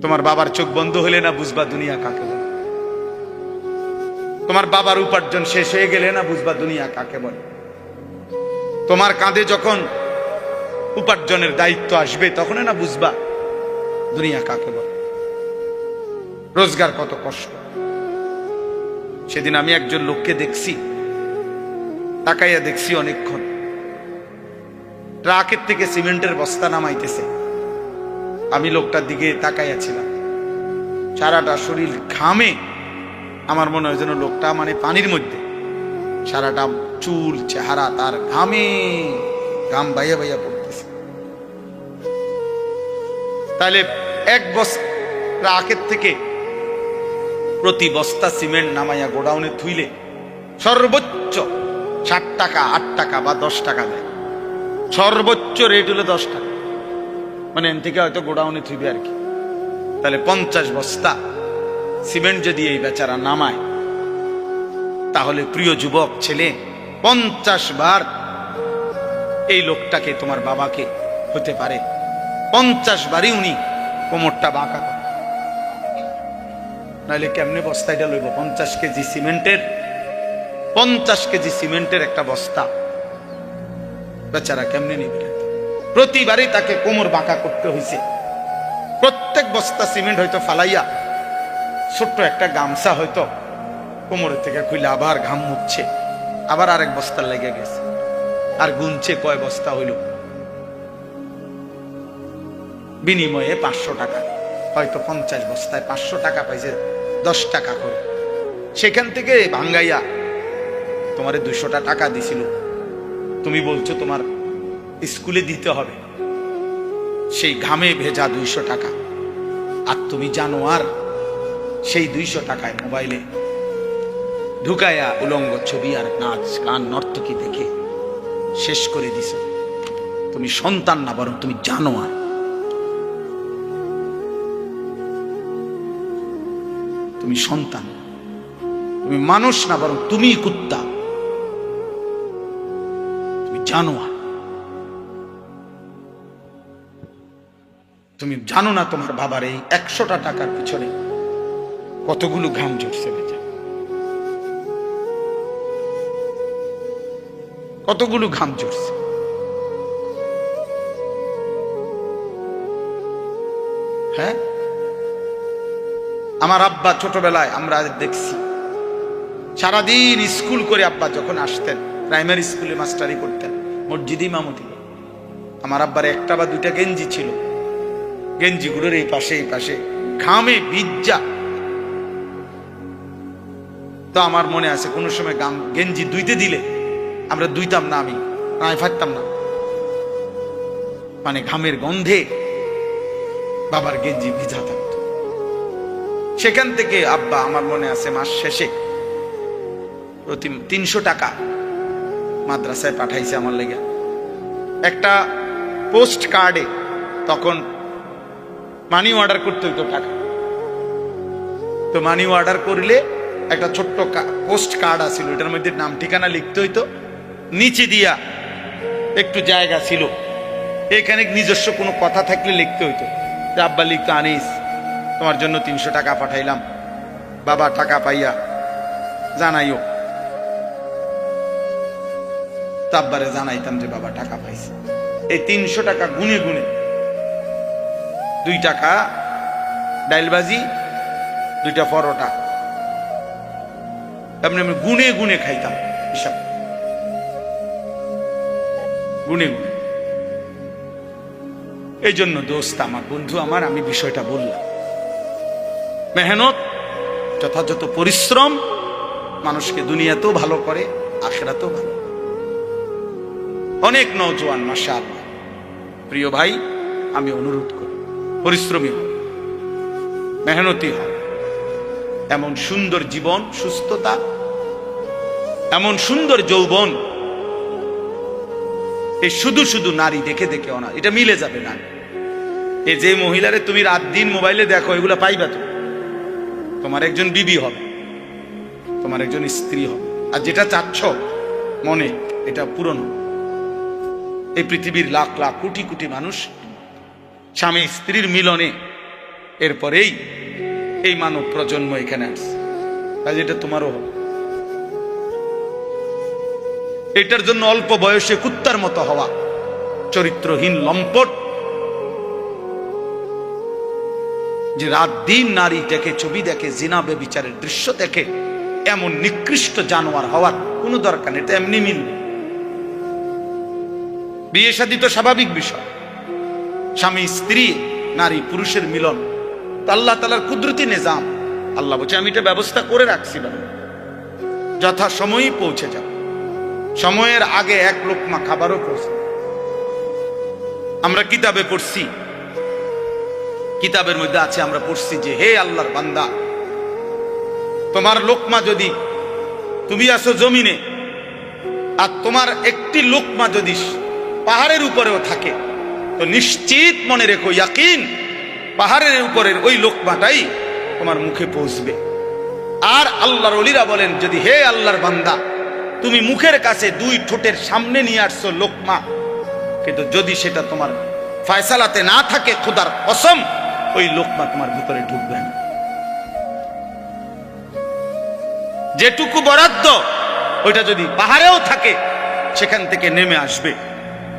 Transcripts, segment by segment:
তোমার বাবার চোখ বন্ধ হলে না বুঝবা দুনিয়া কাকে বলে। তোমার বাবার উপার্জন শেষ হয়ে গেলে না বুঝবা দুনিয়া কাকে বলে। তোমার কাঁধে যখন উপার্জনের দায়িত্ব আসবে তখন না বুঝবা দুনিয়া কাকে বলে, রোজগার কত কষ্ট। সেদিন আমি একজন লোককে দেখছি, তাকাইয়া দেখছি অনেকক্ষণ, ট্রাকের থেকে সিমেন্টের বস্তা নামাইতেছে। আমি লোকটার দিকে তাকাইয়াছিলাম, সারাটা শরীর ঘামে। আমার মনে হয় যেন লোকটা মানে পানির মধ্যে, সারাটা চুল চেহারা তার ঘামে, ঘাম বাইয়া বাইয়া পড়তেছে। তাহলে এক বস্তা ট্রাকের থেকে প্রতি বস্তা সিমেন্ট নামাইয়া গোডাউনে থুইলে সর্বোচ্চ 60 টাকা, 8 টাকা বা 10 টাকা দেয়। সর্বোচ্চ রেট হলো 10 টাকা, মানে এন থেকে হয়তো গোডাউনে থুইবে আর কি। তাহলে 50 বস্তা সিমেন্ট যদি এই বেচারা নামায়, তাহলে প্রিয় যুবক ছেলে, 50 বার এই লোকটাকে, তোমার বাবাকে হতে পারে 50 বারই উনি কোমরটা বাঁকা করে। নাহলে কেমনে বস্তাটা লইব? 50 কেজি সিমেন্টের, 50 কেজি সিমেন্টের একটা বস্তা বেচারা কেমনে নিবে? প্রতিবারই তাকে কোমর বাঁকা করতে হয়েছে। প্রত্যেক বস্তা সিমেন্ট হয়তো ফালাইয়া ছোট্ট একটা গামছা হয়তো কোমরের থেকে খুলে আবার ঘাম মুছছে, আবার আরেক বস্তার লেগে গেছে, আর গুনছে কয় বস্তা হইল। বিনিময়ে 500 টাকা, হয়তো 50 বস্তায় 500 টাকা পাইছে, 10 টাকা করে। সেখান থেকে ভাঙ্গাইয়া তোমারে 200 টাকা দিছিল, তুমি বলছো তোমার স্কুলে দিতে হবে, সেই ঘামে ভেজা 200 টাকা। আর তুমি জানো আর সেই 200 টাকায় মোবাইলে ঢুকাইয়া উলঙ্গ ছবি আর নাচ গান নর্তকী দেখে শেষ করে দিছ। তুমি সন্তান না, বরং তুমি জানো আর। তুমি সন্তান, তুমি মানুষ না, বরং তুমি কুত্তা, তুমি জানো আর। তুমি জানো না তোমার বাবার এই 100টা টাকার পিছনে কতগুলো ঘাম ঝরছে, কতগুলো ঘাম ঝরছে। হ্যাঁ, আমার আব্বা ছোটবেলায় আমরা দেখছি সারাদিন স্কুল করে আব্বা যখন আসতেন, প্রাইমারি স্কুলে মাস্টারি করতেন, মসজিদ ইমামতি। আমার আব্বার একটা বা দুইটা গেঞ্জি ছিল, গেঞ্জিগুলোর এই পাশে এই পাশে ঘামে ভিজা। তো আমার মনে আছে কোনো সময় গেঞ্জি ধুইতে দিলে আমরা ধুইতাম না, আমি ফাটতাম না, মানে ঘামের গন্ধে বাবার গেঞ্জি ভিজা থাকত। সেখান থেকে আব্বা আমার মনে আছে মাস শেষে প্রতি 300 টাকা মাদ্রাসায় পাঠাইছে আমার লেগে। একটা পোস্ট কার্ডে তখন মানি অর্ডার করতে হইতো টাকা, তো মানি অর্ডার করলে একটা ছোট্ট পোস্ট কার্ড আছিল, এটার মধ্যে নাম ঠিকানা লিখতে হইতো, নিচে দিয়া একটু জায়গা ছিল, এখানে নিজস্ব কোনো কথা থাকলে লিখতে হইতো। আব্বা লিখতো, আনিস তোমার জন্য 300 টাকা পাঠাইলাম, বাবা টাকা পাইয়া জানাইও। তো আব্বারে জানাইতাম যে বাবা টাকা পাইছে। এই 300 টাকা গুনে গুনে 2 টাকা ডাইলবাজি, 2টা পরোটা, এমনি আমি গুনে গুনে খাইতাম, হিসাব গুনে গুনে। এই জন্য দোস্ত আমার, বন্ধু আমার, আমি বিষয়টা বললাম। মেহনত, যথাযথ পরিশ্রম মানুষকে দুনিয়াতেও ভালো করে, আখিরাতেও ভালো। অনেক নওজোয়ান মাশাআল্লাহ, প্রিয় ভাই, আমি অনুরোধ করি পরিশ্রমী হও, মেহনতি হও। এমন সুন্দর জীবন, সুস্থতা, এমন সুন্দর যৌবন, এই শুধু শুধু নারী দেখে দেখে না, এটা মিলে যাবে না। এই যে মহিলারে তুমি রাত দিন মোবাইলে দেখো, এগুলা পাইবা তো, তোমার একজন বিবি হবে, তোমার একজন স্ত্রী হবে। আর যেটা চাচ্ছ মনে, এটা পূরণ হবে। এই পৃথিবীর লাখ লাখ কোটি কোটি মানুষ স্বামী স্ত্রীর মিলনে এরপরেই এই মানব প্রজন্ম এখানে আসছে। কাজ এটা তোমারও হবে। এটার জন্য অল্প বয়সে কুত্তার মতো হওয়া, চরিত্রহীন লম্পট, যে রাত দিন নারী দেখে, ছবি দেখে, জিনা ব্যভিচারের দৃশ্য দেখে, এমন নিকৃষ্ট জানোয়ার হওয়ার কোনো দরকার নেই। এটা এমনি মিলবে। বিয়ে শাদী তো স্বাভাবিক বিষয়, স্বামী স্ত্রী, নারী পুরুষের মিলন, তো আল্লাহ তাআলার কুদরতি নিজাম। আল্লাহ বলছে আমি এটা ব্যবস্থা করে রাখছি, যথা সময়ই পৌঁছে যাবে। সময়ের আগে এক লোকমা খাবারও পৌঁছে। আমরা কিতাবে পড়ছি, কিতাবের মধ্যে আছে, আমরা পড়ছি যে হে আল্লাহর বান্দা, তোমার লোকমা যদি, তুমি আসো জমিনে, আর তোমার একটি লোকমা যদি পাহাড়ের উপরেও থাকে, তো নিশ্চিত মনে রেখো, ইয়াকিন, পাহাড়ের উপরের ওই লোকমাটাই তোমার মুখে পৌঁছবে। আর আল্লাহর ওলিরা বলেন, যদি হে আল্লাহর বান্দা, তুমি মুখের কাছে দুই ঠোঁটের সামনে নিয়ে আসছো লোকমা, কিন্তু যদি সেটা তোমার ফয়সালাতে না থাকে, খোদার কসম ওই লোকমা তোমার ভিতরে ঢুকবে না। যেটুকু বরাদ্দ ওইটা যদি পাহাড়েও থাকে, সেখান থেকে নেমে আসবে।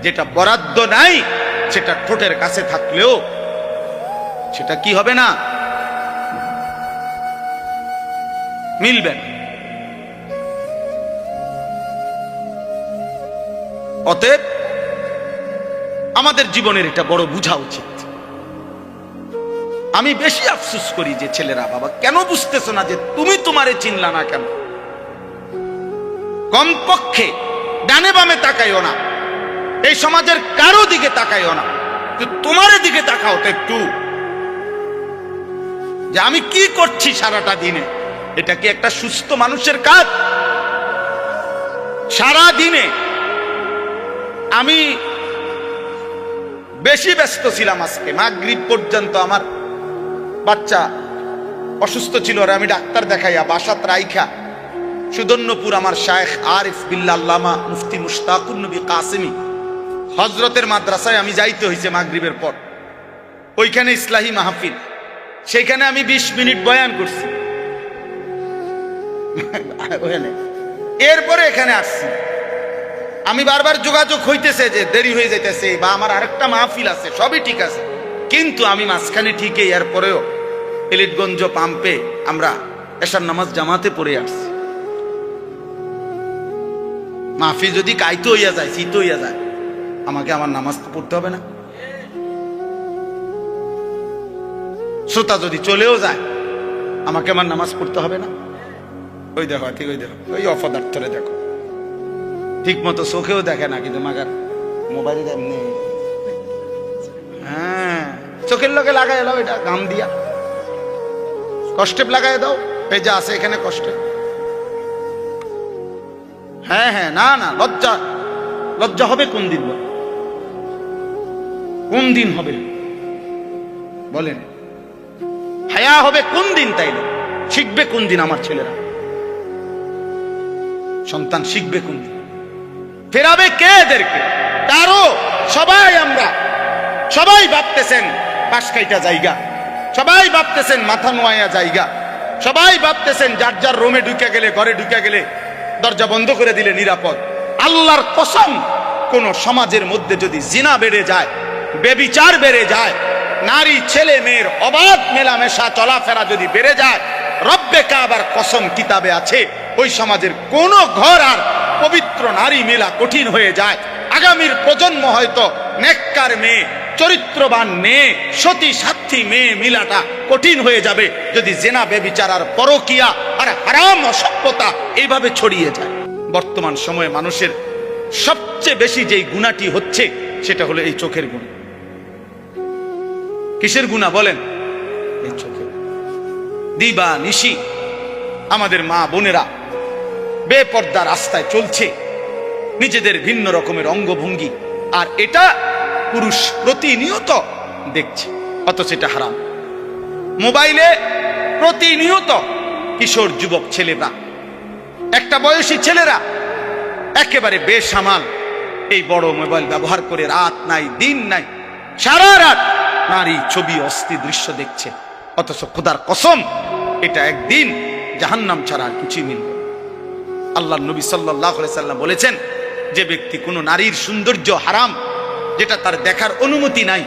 যেটা বরাদ্দ নাই, সেটা ঠোঁটের কাছে থাকলেও সেটা কি হবে না, মিলবে না। অতএব আমাদের জীবনের এটা বড় বুঝা উচিত। আমি বেশি আফসোস করি যে ছেলেরা, বাবা কেন বুঝতেছো না যে তুমি তোমারে চিনলা না কেন? কমপক্ষে ডানে বামে তাকাইও না, এই সমাজের কারো দিকে তাকাইও না, তোমার দিকে তাকাও তো একটু, যে আমি কি করছি সারাটা দিনে। এটা কি একটা সুস্থ মানুষের কাজ? সারা দিনে আমি বেশি ব্যস্ত ছিলাম। আজকে মাগরিব পর্যন্ত আমার বাচ্চা অসুস্থ ছিল, আর আমি ডাক্তার দেখাইয়া বাসাত রাইখা সুদন্যপুর আমার শায়েখ আরিফ বিল্লাহ আল্লামা মুফতি মুশতাকুন নবী কাসেমি হযরতের মাদ্রাসায় আমি যাইতে হয়েছে মাগরিবের পর। ওইখানে ইসলাহি মাহফিল, সেইখানে আমি 20 মিনিট বয়ান করছি। এরপরে এখানে আসছি, আমি বারবার যোগাযোগ হইতেছে যে দেরি হয়ে যাইতেছে, বা আমার আরেকটা মাহফিল আছে, সবই ঠিক আছে, কিন্তু আমি মাঝখানে ঠিকই এরপরেও এলিটগঞ্জ পাম্পে আমরা এশার নামাজ জামাতে পড়ে আসছি। মাহফিল যদি কাইতে হইয়া যায়, শীত হইয়া যায়, আমাকে আমার নামাজ তো পড়তে হবে না? শ্রোতা যদি চলেও যায়, আমাকে আমার নামাজ পড়তে হবে না? ওই দেখো, ঠিক ওই দেখো, ওই অপদার্থরে দেখো, ঠিক মতো চোখেও দেখে না, কিন্তু মাগার মোবাইলে এমনি, হ্যাঁ চোখের লগে লাগাই এলাও, এটা গাম দিয়া কষ্টে লাগাই দাও, পেজা আছে এখানে কষ্টে। হ্যাঁ হ্যাঁ, না না, লজ্জা, লজ্জা হবে কোন দিন? কোন দিন হবে বলেন? হায়া হবে কোন দিন? তাইলে শিখবে কোন দিন আমার ছেলেরা? সন্তান শিখবে কোন দিন? ফেরাবে কে এদেরকে? কারো, সবাই আমরা, সবাই ভাবতেছেন পাশ কাইটা জায়গা, সবাই ভাবতেছেন মাথা নোয়া জায়গা, সবাই ভাবতেছেন যার যার রুমে ঢুকে গেলে, ঘরে ঢুকে গেলে দরজা বন্ধ করে দিলে নিরাপদ। আল্লাহর কসম, কোন সমাজের মধ্যে যদি জিনা বেড়ে যায়, বেবিচার বেড়ে যায়, নারী ছেলে মেয়ের অবাধ মেলামেশা চলাফেরা যদি বেড়ে যায়, রব্বে কাবার কসম কিতাবে আছে, ওই সমাজের কোন ঘর আর পবিত্র নারী মেলা কঠিন হয়ে যায়। আগামীর প্রজন্ম হয়তো নেককার মেয়ে, চরিত্রবান মেয়ে, সতী সাথী মেয়ে মিলাটা কঠিন হয়ে যাবে যদি জেনা বেবিচার আর পরকিয়া আর হারাম অসভ্যতা এইভাবে ছড়িয়ে যায়। বর্তমান সময়ে মানুষের সবচেয়ে বেশি যেই গুণাটি হচ্ছে, সেটা হলো এই চোখের গুণ। কিসের গুণা বলেন? এই চোখের। দিবা নিশি আমাদের মা বোনেরা বেপর্দা রাস্তায় চলছে, নিজেদের ভিন্ন রকমের অঙ্গভঙ্গি, আর এটা পুরুষ প্রতিনিয়ত দেখছে, অথচ এটা হারাম। মোবাইলে প্রতিনিয়ত কিশোর যুবক ছেলেরা, একটা বয়সী ছেলেরা একেবারে বেসামাল এই বড় মোবাইল ব্যবহার করে রাত নাই দিন নাই সারা রাত নারী ছবি অস্থির দৃশ্য দেখছে। অথচ খোদার কসম এটা একদিন জাহান্নাম ছাড়া আর কিছুই মিলবে। আল্লাহ নবী সাল্লাল্লাহু আলাইহি সাল্লাম বলেছেন, যে ব্যক্তি কোনো নারীর সৌন্দর্য হারাম, যেটা তার দেখার অনুমতি নাই,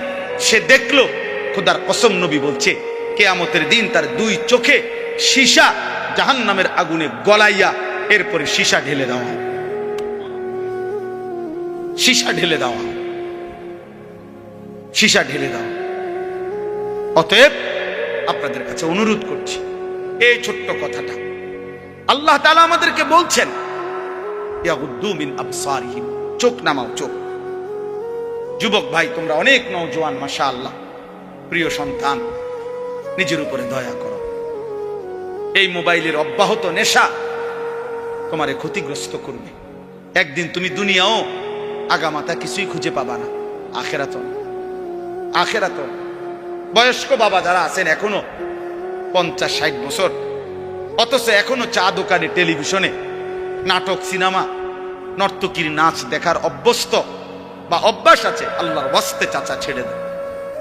সে দেখলো, খোদার কসম নবী বলছে কিয়ামতের দিন তার দুই চোখে সীসা জাহান্নামের আগুনে গলাইয়া এরপরে সীসা ঢেলে দেওয়া হয়, সীসা ঢেলে দেওয়া হয়, সীসা ঢেলে দেওয়া। অতএব আপনাদের কাছে অনুরোধ করছি, এই ছোট্ট কথাটা আল্লাহ তাআলা আমাদেরকে বলছেন, ইয়াগুদ্দু মিন আবসারিহিম, চোখ নামাও, চোখ। যুবক ভাই, তোমরা অনেক নওজোয়ান, মাশাআল্লাহ, প্রিয় সন্তান, নিজের উপরে দয়া করো। এই মোবাইলের অব্যাহত নেশা তোমারে ক্ষতিগ্রস্ত করবে। একদিন তুমি দুনিয়াও আগামাতা কিছুই খুঁজে পাবা না, আখেরাত আখেরাত। বয়স্ক বাবা যারা আছেন এখনো 50-60 বছর, অথচ এখনো চা দোকানে, টেলিভিশনে নাটক, সিনেমা, নর্তকীর নাচ দেখার অভ্যস্ত বা অভ্যাস আছে, আল্লাহর ওয়াস্তে চাচা ছেড়ে দেয়।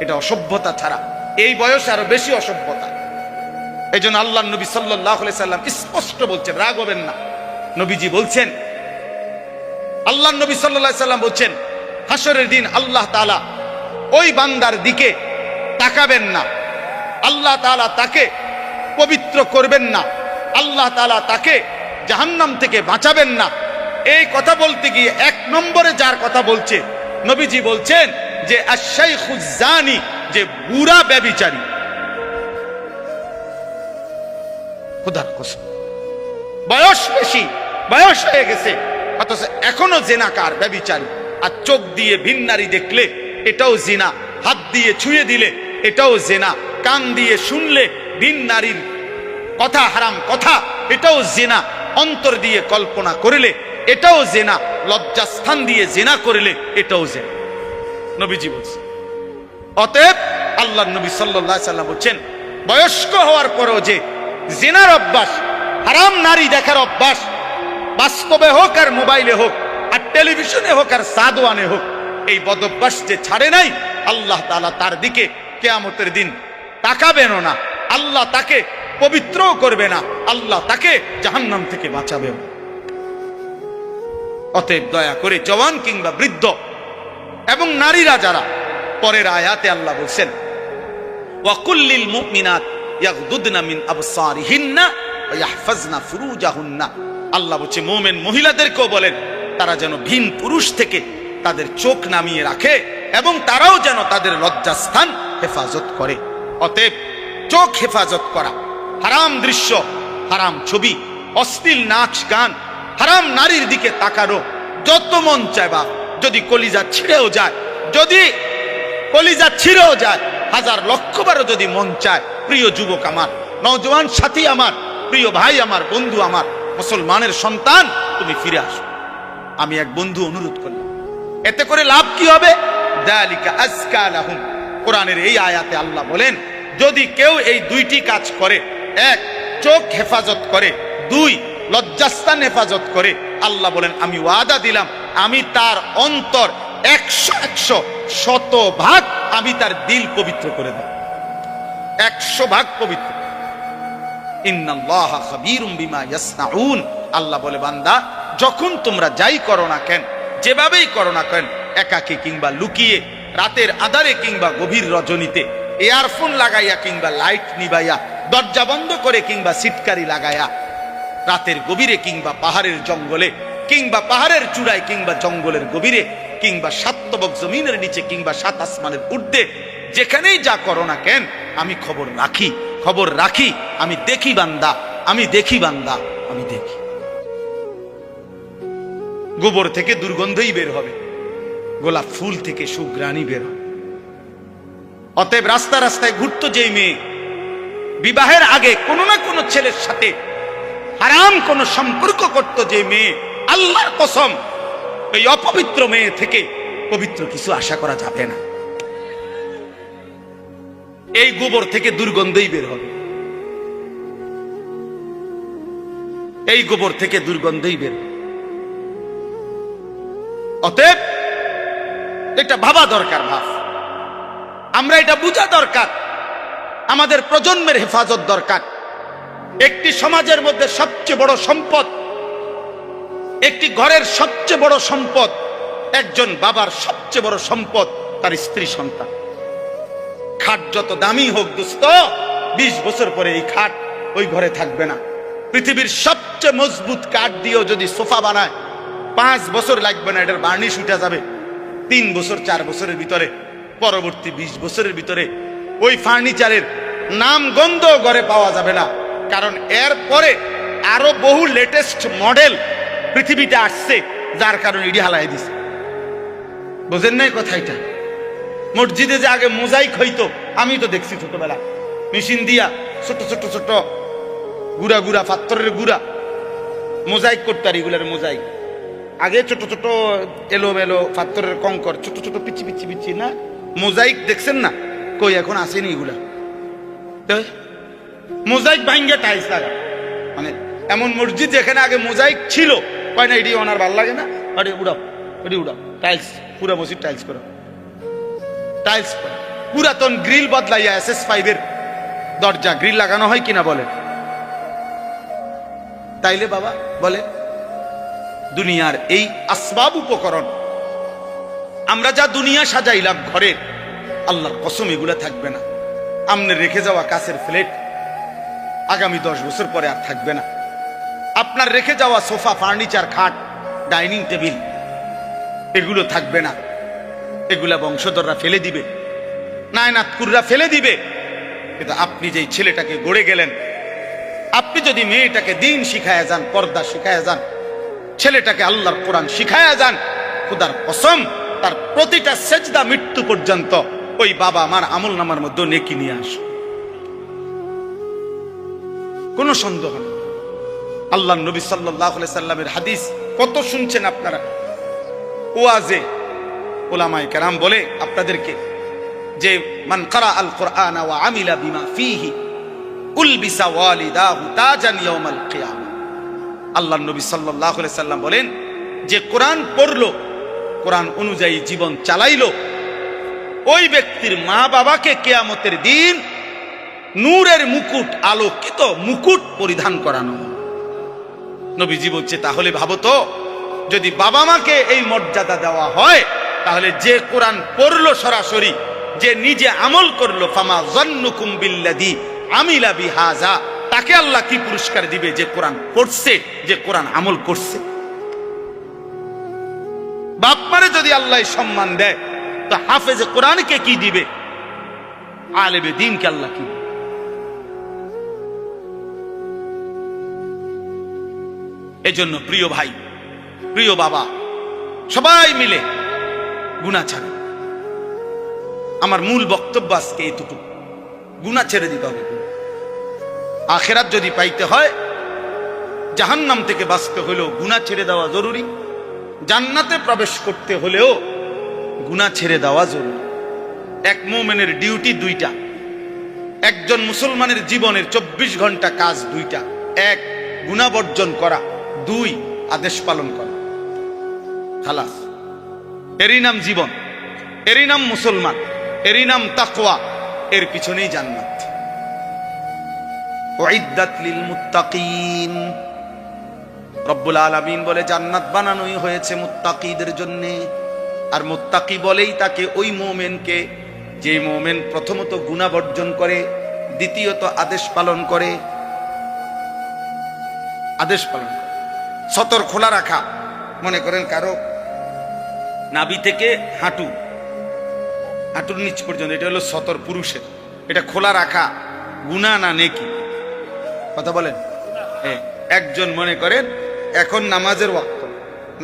এটা অসভ্যতা ছাড়া এই বয়সে আরো বেশি অসভ্যতা। এই জন্য আল্লাহ নবী সাল্লাল্লাহু আলাইহি সাল্লাম স্পষ্ট বলছেন, রাগ হবেন না, নবীজি বলছেন, আল্লাহ নবী সাল্লাল্লাহু আলাইহি সাল্লাম বলছেন, হাসরের দিন আল্লাহ তাআলা ওই বান্দার দিকে তাকাবেন না, আল্লাহ তাআলা তাকে পবিত্র করবেন না, আল্লাহ তাআলা তাকে জাহান্নাম থেকে বাঁচাবেন না। এই কথা বলতে গিয়ে 1 নম্বরে যার কথা বলছে, নবীজি বলছেন যে আশ-শাইখুজ জানি, যে বুড়া ব্যভিচারী। খোদার কসম, বয়স বেশি, বয়স হয়ে গেছে, অথচ এখনো জিনাকার, ব্যভিচারী। আর চোখ দিয়ে ভিন নারী দেখলে এটাও জিনা, হাত দিয়ে ছুঁয়ে দিলে এটাও জিনা, কান দিয়ে শুনলে ভিন নারীর কথা, হারাম কথা, এটাও জিনা, অন্তর দিয়ে কল্পনা করলে এটাও জিনা, লজ্জাস্থান দিয়ে জিনা করলে এটাও জিনা, নবীজি বলছেন। অতএব আল্লাহর নবী সাল্লাল্লাহু আলাইহি সাল্লাম বলছেন, বয়স্ক হওয়ার পরেও যে জিনার অভ্যাস, হারাম নারী দেখার অভ্যাস, বাস্তবে হোক আর মোবাইলে হোক আর টেলিভিশনে হোক আর সাদওয়ানে হোক, এই বদভ্যাস যে ছাড়ে নাই, আল্লাহ তাআলা তার দিকে কিয়ামতের দিন তাকাবেনও না, আল্লাহ তাকে পবিত্রও করবে না, আল্লাহ তাকে জাহান্নাম থেকে বাঁচাবেও। অতএব দয়া করে জওয়ান কিংবা বৃদ্ধ এবং নারীরা যারা, পরের আয়াতে আল্লাহ বলছেন, ওয়া কুল্লিল মুমিনাত ইয়াগদুদনা মিন আবসারিহিন্না ওয়া ইয়াহফাজনা ফুরুজাহুন্না। আল্লাহ বলছে মুমিন মহিলাদেরকেও বলেন তারা যেন ভিন পুরুষ থেকে তাদের চোখ নামিয়ে রাখে এবং তারাও যেন তাদের লজ্জাস্থান হেফাজত করে। অতএব চোখ হেফাজত করা, হারাম দৃশ্য, হারাম ছবি, অশ্লীল নাচ গান, হারাম নারীর দিকে তাকানো যত মন চায়, বা যদি কলিজা ছিঁড়েও যায়, যদি কলিজা ছিঁড়েও যায়, 1000 লক্ষ বারও যদি মন চায়, প্রিয় যুবক আমার, নওজোয়ান সাথী আমার, প্রিয় ভাই আমার, বন্ধু আমার, মুসলমানের সন্তান, তুমি ফিরে আসো। আমি এক বন্ধু অনুরোধ করলাম, এতে করে লাভ কি হবে? যালিকা আজকা লাহুম। কোরআনের এই আয়াতে আল্লাহ বলেন, যদি কেউ এই 2টি কাজ করে, 1 চোখ হেফাজত করে, 2 লজ্জাস্থান হেফাজত করে, আল্লাহ বলেন আমি ওয়াদা দিলাম, আমি তার অন্তর 100 100% আমি তার দিল পবিত্র করে দেব, 100% পবিত্র। ইন্নাল্লাহা খাবীরুম বিমা ইয়াসনাউন। আল্লাহ বলে, বান্দা যখন তোমরা যাই করো না কেন, যেভাবেই করো না কেন, একাকী কিংবা লুকিয়ে, রাতের আধারে কিংবা গভীর রজনীতে, ইয়ারফোন লাগাইয়া কিংবা লাইট নিবাইয়া, দরজা বন্ধ করে কিংবা সিটকারি লাগাইয়া, রাতের গভীরে কিংবা পাহাড়ের জঙ্গলে কিংবা পাহাড়ের চূড়ায় কিংবা জঙ্গলের গভীরে কিংবা 7 তবক জমিনের নিচে কিংবা 7 আসমানের ঊর্ধ্বে, যেখানেই যা করো না কেন, আমি খবর রাখি, খবর রাখি, আমি দেখি বান্দা, আমি দেখি বান্দা, আমি দেখি। গোবর থেকে দুর্গন্ধই বের হবে, গোলাপ ফুল থেকে সুঘ্রাণই বের হবে। অতএব রাস্তা রাস্তায় ঘুরতো যেই মেয়ে, বিবাহের আগে কোনো না কোনো ছেলের সাথে হারাম কোনো সম্পর্ক করত যে মেয়ে, আল্লাহর কসম, এই অপবিত্র মেয়ে থেকে পবিত্র কিছু আশা করা যাবে না। এই গোবর থেকে দুর্গন্ধই বের হবে, এই গোবর থেকে দুর্গন্ধই বের হবে। অতএব এটা ভাবা দরকার, ভাব, আমরা এটা বোঝা দরকার। আমাদের প্রজন্মের হেফাজত দরকার। একটি সমাজের মধ্যে সবচেয়ে বড় সম্পদ, একটি ঘরের সবচেয়ে বড় সম্পদ, একজন বাবার সবচেয়ে বড় সম্পদ তার স্ত্রী সন্তান। খাট যত দামি হোক দোস্ত, 20 বছর পরে এই খাট ওই ঘরে থাকবে না। পৃথিবীর সবচেয়ে মজবুত কাঠ দিয়েও যদি সোফা বানায় 5 বছর লাগবে না, এটার বার্নিশ উঠে যাবে 3 বছর 4 বছরের ভিতরে। পরবর্তী 20 বছরের ভিতরে ওই ফার্নিচারের নাম গন্ধ ঘরে পাওয়া যাবে না, কারণ এর পরে আরো বহু লেটেস্ট মডেল পৃথিবীতে আসছে, যার কারণে ইডি হালাই দিছে। বুঝেন নাই কথা? এটা মসজিদে যে আগে মোজাইক হইতো, আমি তো দেখছি ছোটবেলা, মেশিন দিয়া ছোট ছোট ছোট গুড়া গুড়া পাথরের গুড়া মোজাইক করতো। আর এগুলার মোজাইক আগে ছোট ছোট এলো মেলো পাথরের কঙ্কর, ছোট ছোট পিচি পিচি পিচি না মোজাইক দেখছেন না? কই এখন আসেনি এগুলা। মোজাইক ভাঙ্গে টাইলস লাগা, মানে এমন মসজিদ যেখানে আগে মোজাইক ছিল, কয় না এটি ওনার ভাল লাগে না, উড়াও এটি উড়াও, টাইলস পুরা মসজিদ টাইলস করা, টাইলস পুরাতন গ্রিল বদলাইয়া SS5 এর দরজা গ্রিল লাগানো হয় কিনা বলে? তাইলে বাবা বলে দুনিয়ার এই আসবাব উপকরণ আমরা যা দুনিয়া সাজাইলাম ঘরে, আল্লাহর কসম এগুলা থাকবে না। আমনে রেখে যাওয়া কাছের প্লেট আগামী 10 বছর পরে আর থাকবে না। আপনার রেখে যাওয়া সোফা, ফার্নিচার, খাট, ডাইনিং টেবিল এগুলো থাকবে না। এগুলা বংশধররা ফেলে দিবে, নায়নাতকুররা ফেলে দিবে। কিন্তু আপনি যেই ছেলেটাকে গড়ে গেলেন, আপনি যদি মেয়েটাকে দিন শিখায়া যান, পর্দা শিখায়া যান, ছেলেটাকে আল্লাহর কোরআন শিখায়া যান, খোদার কসম তার প্রতিটা সেজদা মৃত্যু পর্যন্ত ওই বাবা মার আমল নামার মধ্যে নেকি নিয়ে আস, কোনো সন্দেহ নেই। আল্লাহ নবী সাল্লাল্লাহু আলাইহি সাল্লামের হাদিস কত শুনছেন আপনারা। ওয়াজে উলামায়ে কেরাম বলে আপনাদেরকে যে মান ক্বারা আল কুরআন ওয়া আমিলা বিমা ফীহি উলবিসা ওয়ালিদাহু তাজান ইয়াউমাল কিয়ামা। আল্লাহ নবী সাল্লাল্লাহু আলাইহি সাল্লাম বলেন, যে কোরআন পড়লো, কোরআন অনুযায়ী জীবন চালাইলো, ওই ব্যক্তির মা বাবাকে কিয়ামতের দিন নূরের মুকুট, আলোকিত মুকুট পরিধান করানো। নবীজি বলছে তাহলে ভাবো তো, যদি বাবা মাকে এই মর্যাদা দেওয়া হয়, তাহলে যে কোরআন পড়লো সরাসরি, যে নিজে আমল করলো, ফামা যান্নুকুম বিল্লাযী আমিলা বিহাযা, তাকে আল্লাহ কি পুরস্কার দিবে? যে কোরআন পড়ছে, যে কোরআন আমল করছে। বাপ মারে যদি আল্লাহ সম্মান দেয়, তো হাফেজে কোরআনকে কি দিবে? আলেমে দ্বীনকে আল্লাহ কি দিবে? এজন্য প্রিয় ভাই, প্রিয় বাবা, সবাই মিলে গুনাহ ছাড়েন। আমার মূল বক্তব্য আজকে এইটুকু, গুনাহ ছেড়ে দিতে হবে। আখিরাত যদি পাইতে হয়, জাহান্নাম থেকে বাঁচতে হলেও গুনাহ ছেড়ে দেওয়া জরুরি, জান্নাতে প্রবেশ করতে হলেও গুনাহ ছেড়ে দেওয়া জরুরি। এক মুমিনের ডিউটি 2টা, একজন মুসলমানের জীবনের 24 ঘন্টা কাজ 2টা। 1 গুনাহ বর্জন করা, 2 আদেশ পালন করা। খালাস, এরই নাম জীবন, এরই নাম মুসলমান, এরই নাম তাকওয়া, এর পিছনেই জান্নাত। উইদ্দাত লিল মুত্তাকিন, রব্বুল আলামিন বলে জান্নাত বানানোই হয়েছে মুত্তাকিদের জন্য। আর মুত্তাকি বলেই তাকে ওই মুমিনকে, যে মুমিন প্রথমত গুনাহ বর্জন করে, দ্বিতীয়ত আদেশ পালন করে। আদেশ পালন করে, সতর খোলা রাখা। মনে করেন কারো নাভি থেকে হাঁটুর নিচ পর্যন্ত, এটা হলো সতর পুরুষের, এটা খোলা রাখা গুনাহ না নেকি? কথা বলেন। একজন মনে করেন এখন নামাজের ওয়াক্ত,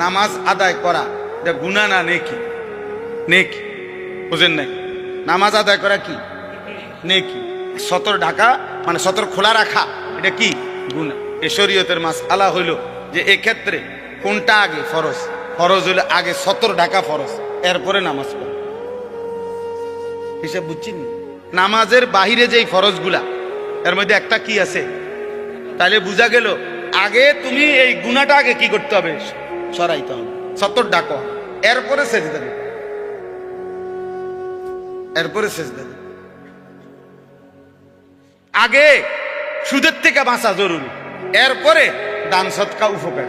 নামাজ আদায় করা এটা গুনাহ না নেকি? নেকি, বুঝেন নাই? নামাজ আদায় করা কি নেকি? সতর ঢাকা মানে সতর খোলা রাখা, এটা কি? গুনাহ। এ শরীয়তের মাসআলা হইল যে এক্ষেত্রে কোনটা আগে ফরজ? ফরজ হইলে আগে সতর ঢাকা ফরজ, এরপরে নামাজ পড়া। হিসাব বুঝছেন? নামাজের বাহিরে যেই ফরজগুলা, এর মধ্যে একটা কি আছে? তাহলে বুঝা গেল আগে তুমি এই গুনাহটা আগে কি করতে হবে? সরাইতে হবে, সতর ডাকো, এরপরে সেজদা দিবে, এরপরে সেজদা দিবে। আগে সুদের থেকে বাঁচা জরুরি, এরপরে দান সদকা উপকার।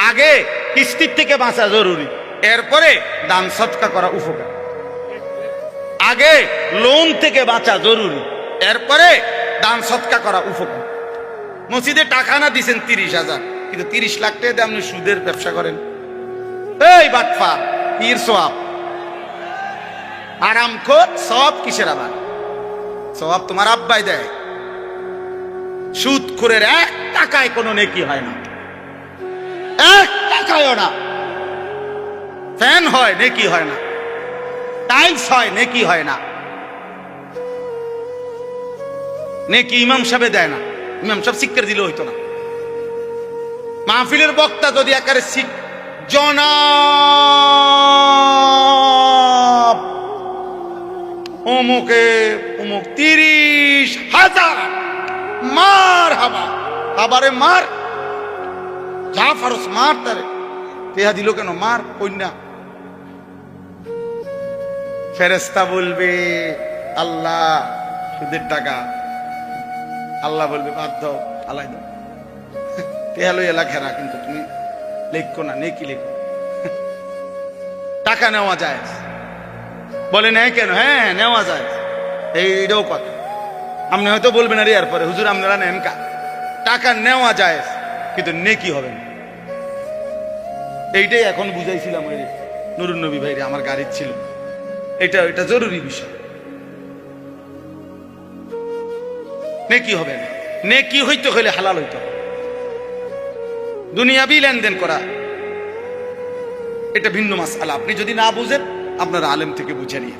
আগে কিস্তির থেকে বাঁচা জরুরি, এরপরে দান সদকা করা উপকার। আগে লোন থেকে বাঁচা জরুরি, এরপরে দান সদকা করা উপকার। মসজিদে টাকা না দিছেন 30,000, কিন্তু 30 লাখ টাকা দিয়ে আপনি সুদের ব্যবসা করেন। এই বাটফা পীর সোয়াব আরাম খোর, সব কিসের? আবার সব তোমার আব্বাই দেয়। সুদ খোরের 1 টাকায় কোনো নেকি হয় না, 1 টাকায়ও না। ফ্যান হয় নেকি হয় না, টাইলস হয় নেকি হয় না। নেকি ইমাম সাহেব দেয় না, ইমাম সাহেব শিক্ষার দিলে হইতো না। মাহফিলের বক্তা যদি একারে জনাব অমুকে অমুক 30,000 মার হাবা, আবারে মার, যা ফারস মার, তারে তেহা দিল কেন, মার কন্যা। ফেরেশতা বলবে আল্লাহ সুদের টাকা, আল্লাহ বলবে বাদ দাও, আলাই দাও, তেহা লই এলা খেরা, কিন্তু তুমি লেখো না, নেকি লেখো। টাকা নেওয়া যায়, বলে নেয় কেন? হ্যাঁ নেওয়া যায়, এইটাও কথা। আপনি হয়তো বলবেন আরে এরপরে হুজুর আপনারা নেন কা, টাকা নেওয়া যায় কিন্তু নেকি হবে না। এইটাই এখন বুঝাইছিলাম ওই নুরুন নবী ভাইরে, আমার গাড়ির ছিল। এটা জরুরি বিষয়। নেকি হবে না, নেকি হইতে হইলে হালাল হইতে হবে। দুনিয়াবি লেনদেন করা এটা ভিন্ন মাসআলা। আপনি যদি না বুঝেন আপনার আলেম থেকে বুঝে নিয়ে,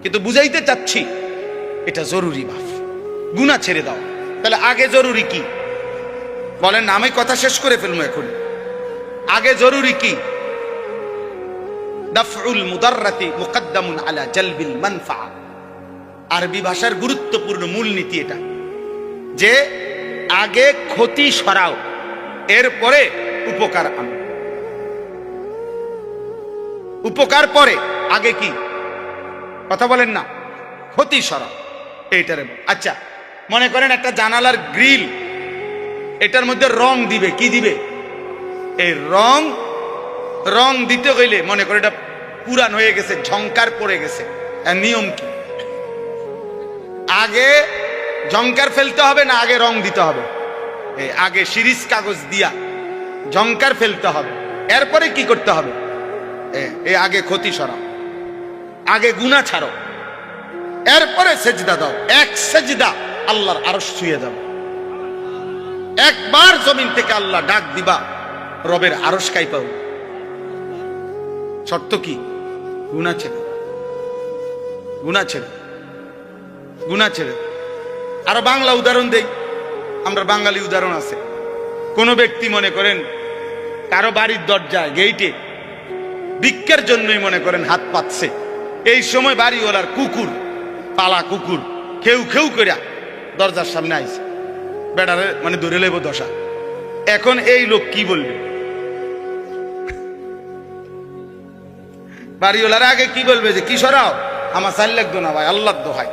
কিন্তু বুঝাইতে চাচ্ছি এটা জরুরি। বাপ গুনাহ ছেড়ে দাও। তাহলে আগে জরুরি কি বলেন? আমি কথা শেষ করে ফেলবো এখন। আগে জরুরি কি? দাফউল মুদাররাতি মুকদ্দামুন আলা জালবিল মানফা। আরবি ভাষার গুরুত্বপূর্ণ মূলনীতি এটা, যে আগে ক্ষতি সরাও, এরপরে উপকার আনো। উপকার পরে, আগে কি? কথা বলেন না, ক্ষতি সরাও এইটারে। আচ্ছা মনে করেন একটা জানালার গ্রিল, এটার মধ্যে রং দিবে, কি দিবে? এই রং দিতে হইলে মনে করে এটা পুরান হয়ে গেছে, ঝংকার পড়ে গেছে, নিয়ম কি? আগে ঝংকার ফেলতে হবে না আগে রং দিতে হবে? আগে সিরিজ কাগজ দিয়া ঝংকার ফেলতে হবে, এরপরে কি করতে হবে? আগে ক্ষতি সরাও, আগে গুনাহ ছাড়ো, এরপরে সেজদা দাও। এক সেজদা আল্লাহর আরশ ছুঁয়ে যাবে। একবার জমিন থেকে আল্লাহ ডাক দিবা, রবের আরশ কাই পাও। শর্ত কি? গুনাহ ছেড়ে, গুনাহ ছেড়ে, গুনাহ ছেড়ে। আরো বাংলা উদাহরণ দেই, আমরা বাঙালি উদাহরণ আছে। কোন ব্যক্তি মনে করেন কারো বাড়ির দরজায় গেইটে ভিক্ষার জন্যই মনে করেন হাত পাতছে, এই সময় বাড়িওয়ালার কুকুর, পালা কুকুর খেউ খেউ করিয়া দরজার সামনে আইছে, বেড়ারে মানে ধরে লেব দশা। এখন এই লোক কি বলবে? বাড়িওয়ালার আগে কি বলবে? যে কি সরাও, আমার চাল লাগতো না ভাই, আল্লাহর দোহাই,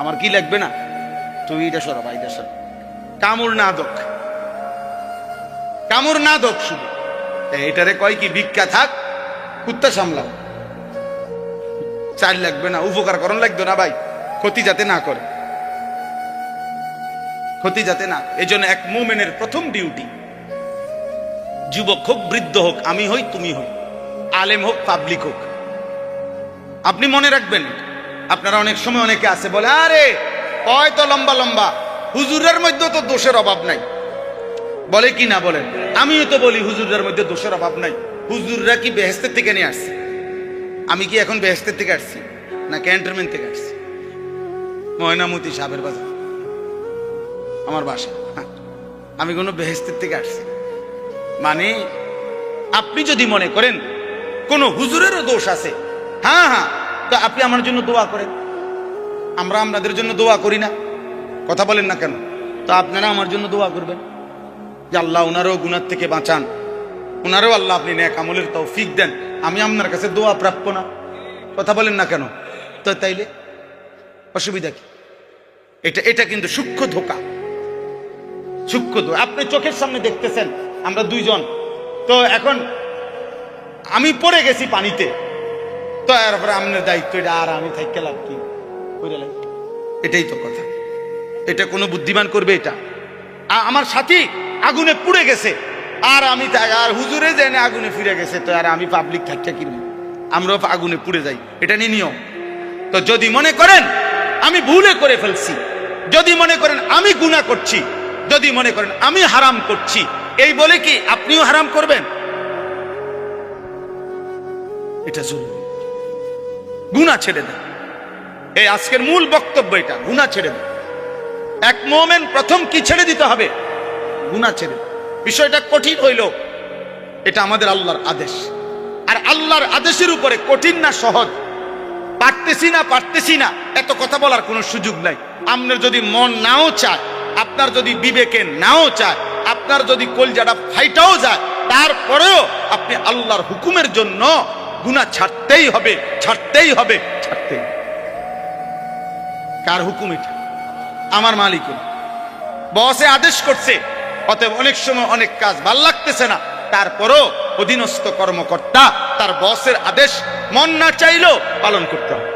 আমার কি লাগবে না, তুই এটা সরা ভাই, এটা সরা। কামড় না দোক, কামড় না দোক, শুধু এটারে কয় কি? ভিক্ষা থাক, কুত্তা সামলাও, চাল লাগবে না, উপকার করণ লাগতো না ভাই, ক্ষতি যাতে না করে, ক্ষতি যাতে না। এই জন্য এক মুমিনের প্রথম ডিউটি, যুবক হোক বৃদ্ধ হোক, আমি হই তুমি হই, আলেম হোক পাবলিক হোক, আপনি মনে রাখবেন। আপনারা অনেক সময় অনেকে আছে বলে আরে হয়তো লম্বা লম্বা হুজুরের মধ্যে তো দোষের অভাব নাই, বলে কি না বলেন? আমিও তো বলি হুজুরের মধ্যে দোষের অভাব নাই। হুজুররা কি বেহেশতের থেকে নিয়ে আসছে? আমি কি এখন বেহেশতের থেকে আসছি না ক্যান্টনমেন্ট থেকে আসছি? ময়নামতি সাহেবের বাজার আমার বাসা, আমি কোনো বেহেশতের থেকে আসছি? মানে আপনি যদি মনে করেন কোন হুজুরেরও দোষ আছে, হ্যাঁ হ্যাঁ, তো আপনি আমার জন্য দোয়া করেন, আমরা আপনাদের জন্য দোয়া করি না? কথা বলেন না কেন? তো আপনারা আমার জন্য দোয়া করবেন যে আল্লাহ ওনারও গুনাহ থেকে বাঁচান, ওনারও আল্লাহ আপনি নেক আমলের তৌফিক দেন। আমি আপনার কাছে দোয়া প্রাপ্য না? কথা বলেন না কেন? তো তাইলে অসুবিধা কি? এটা এটা কিন্তু সূক্ষ্ম ধোঁকা, সূক্ষ্ম ধোঁকা। আপনি চোখের সামনে দেখতেছেন আমরা দুইজন, তো এখন আমি পড়ে গেছি পানিতে, তো এরপরে আপনার দায়িত্ব এটা, আর আমি থাইকে লাভ কি? এটাই তো কথা। এটা কোনো বুদ্ধিমান করবে? এটা আমার সাথী আগুনে পুড়ে গেছে, আর আমি আর হুজুরে জেনে আগুনে ফিরে গেছে, তো আর আমি পাবলিক থাকতে কিনব, আমরাও আগুনে পুড়ে যাই, এটা নিয়ে নিয়ম। তো যদি মনে করেন আমি ভুলে করে ফেলছি, যদি মনে করেন আমি গুনাহ করছি, যদি মনে করেন আমি হারাম করছি, এই বলে কি আপনিও হারাম করবেন? এটা জরুরি। গুনাহ ছেড়ে দেন, এই আজকের মূল বক্তব্য এটা, গুনাহ ছেড়ে দেন। এক মুমিন প্রথম কি ছেড়ে দিতে হবে? গুনাহ ছেড়ে। বিষয়টা কঠিন হইল, এটা আমাদের আল্লাহর আদেশ, আর আল্লাহর আদেশের উপরে কঠিন না সহজ, পারতেছি না এত কথা বলার কোনো সুযোগ নাই। আপনার যদি মন নাও চায়, আপনার যদি বিবেকে নাও চায়, আপনার যদি কলজাটা ফাইটাও যায়, তারপরেও আপনি আল্লাহর হুকুমের জন্য গুনাহ ছাড়তেই হবে, ছাড়তেই হবে, ছাড়তেই হবে। কার হুকুম এটা? আমার মালিকের। বসে আদেশ করছে, অতএব অনেক সময় অনেক কাজ ভাল লাগতেছে না, তারপরও অধীনস্থ কর্মকর্তা তার বসের আদেশ মন না চাইলেও পালন করতে হবে।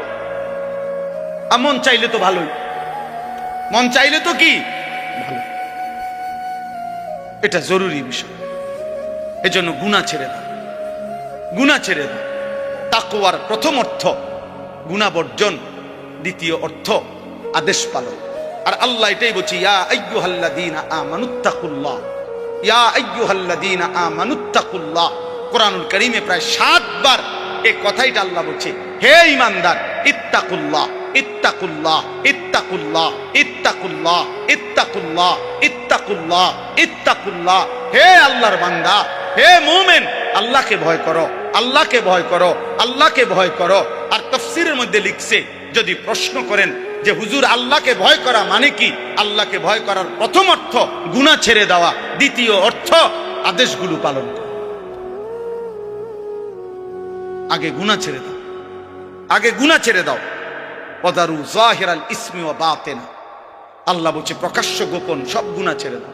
আর মন চাইলে তো ভালোই, মন চাইলে তো কি ভালো। এটা জরুরি বিষয়। এজন্য গুনাহ ছেড়ে দাও, গুনাহ ছেড়ে দাও। তাকওয়ার প্রথম অর্থ গুনাহ বর্জন, দ্বিতীয় অর্থ আদেশ পালন। আর আল্লাহ এটাই বলছি, ইয়া আইয়ুহাল্লাযীনা আমানুত্তাকুল্লাহ, ইয়া আইয়ুহাল্লাযীনা আমানুত্তাকুল্লাহ। কোরআনুল কারীমে প্রায় 7 বার এই কথাইটা আল্লাহ বলছে, হে ঈমানদার, ইত্তাকুল্লাহ, ইত্তাকুল্লাহ, ইত্তাকুল্লাহ, ইত্তাকুল্লাহ, ইত্তাকুল্লাহ, ইত্তাকুল্লাহ, ইত্তাকুল্লাহ। হে আল্লাহর বান্দা, হে মুমিন, আল্লাহকে ভয় করো, আল্লাহকে ভয় করো, আল্লাহকে ভয় করো। আর তাফসীরের মধ্যে লিখছে, যদি প্রশ্ন করেন যে হুজুর আল্লাহকে ভয় করা মানে কি, আল্লাহকে ভয় করার প্রথম অর্থ গুনাহ ছেড়ে দেওয়া, দ্বিতীয় অর্থ আদেশগুলো পালন করা। আগে গুনাহ ছেড়ে দাও, আগে গুনাহ ছেড়ে দাও। ওয়াদারু যাহিরাল ইসমি ওয়া বাতিনা, আল্লাহ বলছে প্রকাশ্য গোপন সব গুনাহ ছেড়ে দাও।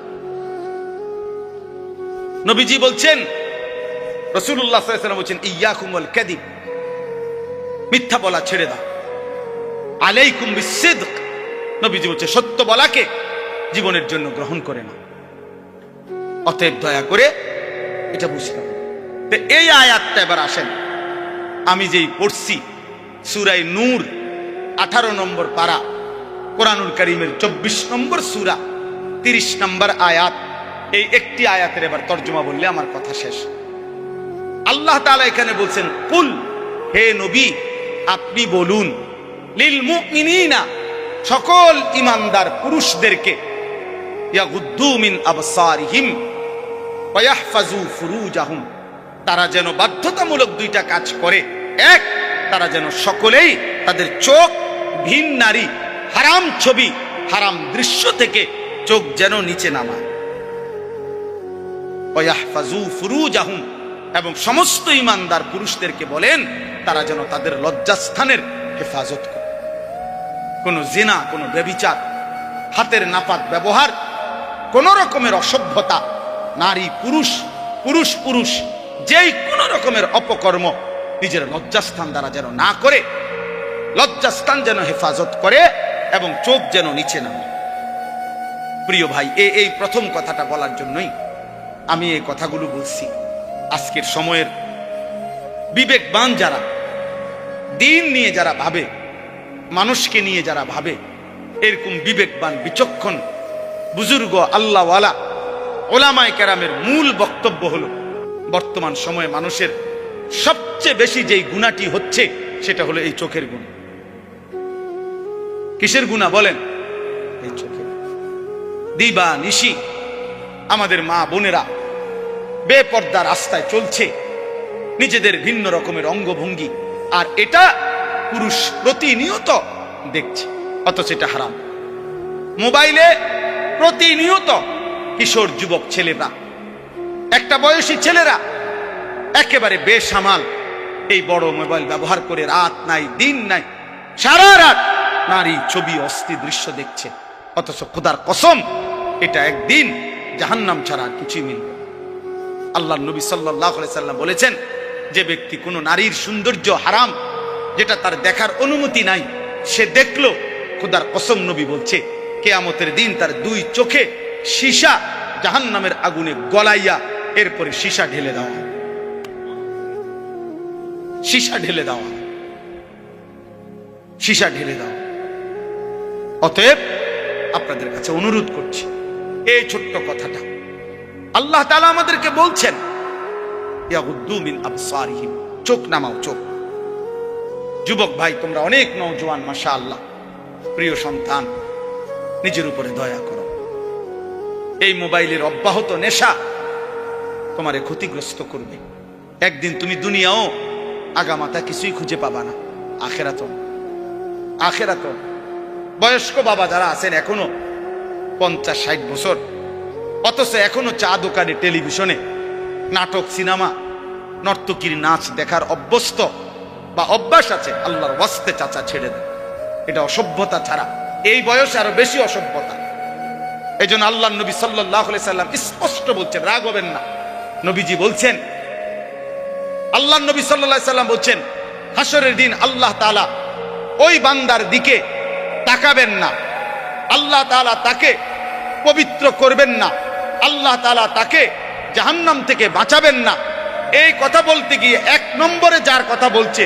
নবীজি বলছেন, রাসূলুল্লাহ সাল্লাল্লাহু আলাইহি ওয়াসাল্লাম বলছেন, ইয়াকুম ওয়াল কাযিব, মিথ্যা বলা ছেড়ে দাও। আলাইকুম বিসসিদক, নবীজি বলছে সত্য বলাকে জীবনের জন্য গ্রহণ করে না। অতএব দয়া করে এটা বুঝতে হবে। তো এই আয়াতটা এবার আসেন, আমি যেই পড়ছি সূরা নূর 18 নম্বর পারা, কোরআনুল কারীমের 24 নম্বর সূরা 30 নম্বর আয়াত, এই একটি আয়াতের এবার তর্জমা বললে আমার কথা শেষ। আল্লাহ তাআলা এখানে বলছেন, কুল, হে নবী আপনি বলুন, লিল মুমিনিনা, সকল ঈমানদার পুরুষদেরকে, ইয়াগুদ্দু মিন আবসারিহিম ওয়া ইয়াহফাজু ফুরুজাহুম, তারা যেন বাধ্যতামূলক দুইটা কাজ করে। এক, তারা যেন সকলেই তাদের চোখ ভিন নারী, হারাম ছবি, হারাম দৃশ্য থেকে চোখ যেন নিচে নামায়। ওয়া ইয়াহফাজু ফুরুজাহুম, এবং সমস্ত ঈমানদার পুরুষদেরকে বলেন তারা যেন তাদের লজ্জাস্থানের হেফাজত করে। কোন জিনা, কোন ব্যভিচার, হাতের নাপাক ব্যবহার, কোন রকমের অসভ্যতা, নারী পুরুষ, পুরুষ পুরুষ, যেই কোন রকমের অপকর্ম নিজের লজ্জাস্থান দ্বারা যেন না করে, লজ্জাস্থান যেন হেফাজত করে এবং চোখ যেন নিচে নামে। প্রিয় ভাই, এই প্রথম কথাটা বলার জন্যই আমি এই কথাগুলো বলছি। আজকের সময়ের বিবেকবান যারা, দিন নিয়ে যারা ভাবে, মানুষকে নিয়ে যারা ভাবে, এরকম বিবেকবান বিচক্ষণ বুজুর্গ আল্লাহওয়ালা ওলামায়ে কেরামের মূল বক্তব্য হলো, বর্তমান সময়ে মানুষের সবচেয়ে বেশি যেই গুনাহটি হচ্ছে সেটা হলো এই চোখের গুনাহ। কিসের গুনাহ বলেন? এই চোখের। দিবা নিশি আমাদের মা বোনেরা বেপর্দা রাস্তায় চলছে, নিজেদের ভিন্ন রকমের অঙ্গভঙ্গি, আর এটা পুরুষ প্রতিনিয়ত দেখছে, অথচ এটা হারাম। মোবাইলে প্রতিনিয়ত কিশোর যুবক ছেলেরা, একটা বয়সী ছেলেরা একেবারে বেসামাল এই বড় মোবাইল ব্যবহার করে রাত নাই দিন নাই, সারা রাত নারী ছবি অস্থি দৃশ্য দেখছে, অথচ খোদার কসম এটা একদিন জাহান্নাম ছাড়া আর কিছুই মিলবে। আল্লাহ নবী সাল্লাল্লাহু আলাইহি সাল্লাম বলেছেন, যে ব্যক্তি কোনো নারীর সৌন্দর্য হারাম, যেটা তার দেখার অনুমতি নাই, সে দেখলো, খোদার কসম নবী বলছে কিয়ামতের দিন তার দুই চোখে সীসা জাহান্নামের আগুনে গলাইয়া এরপরে সীসা ঢেলে দেওয়া, সীসা ঢেলে দেওয়া, সীসা ঢেলে দেওয়া। অতএব আপনাদের কাছে অনুরোধ করছি, এই ছোট্ট কথাটা আল্লাহ তাআলা আমাদেরকে বলছেন, ইয়াগুদ্দু মিন আবসারিহিম, চোখ নামাও, চোখ। যুবক ভাই, তোমরা অনেক নওজোয়ান, মাশাআল্লাহ, প্রিয় সন্তান, নিজের উপরে দয়া করো। এই মোবাইলের অব্যাহত নেশা তোমারে ক্ষতিগ্রস্ত করবে। একদিন তুমি দুনিয়াও আগামাতা কিছুই খুঁজে পাবা না, আখেরাতও, আখেরাতও। বয়স্ক বাবা যারা আছেন এখনো 50-60 বছর, অথচ এখনো চা দোকানে, টেলিভিশনে নাটক, সিনেমা, নর্তকীর নাচ দেখার অভ্যস্ত বা অভ্যাস আছে, আল্লাহর ওয়াস্তে চাচা ছেড়ে দেন। এটা অসভ্যতা ছাড়া এই বয়সে আরো বেশি অসভ্যতা। এই জন্য আল্লাহ নবী সাল্লাল্লাহু আলাইহি সাল্লাম স্পষ্ট বলছেন, রাগ হবেন না, নবীজি বলছেন, আল্লাহ নবী সাল্লাল্লাহু আলাইহি সাল্লাম বলছেন, হাসরের দিন আল্লাহ তাআলা ওই বান্দার দিকে তাকাবেন না, আল্লাহ তাআলা তাকে পবিত্র করবেন না, আল্লাহ তাআলা তাকে জাহান্নাম থেকে বাঁচাবেন না। এই কথা বলতে গিয়ে 1 নম্বরে যার কথা বলছে,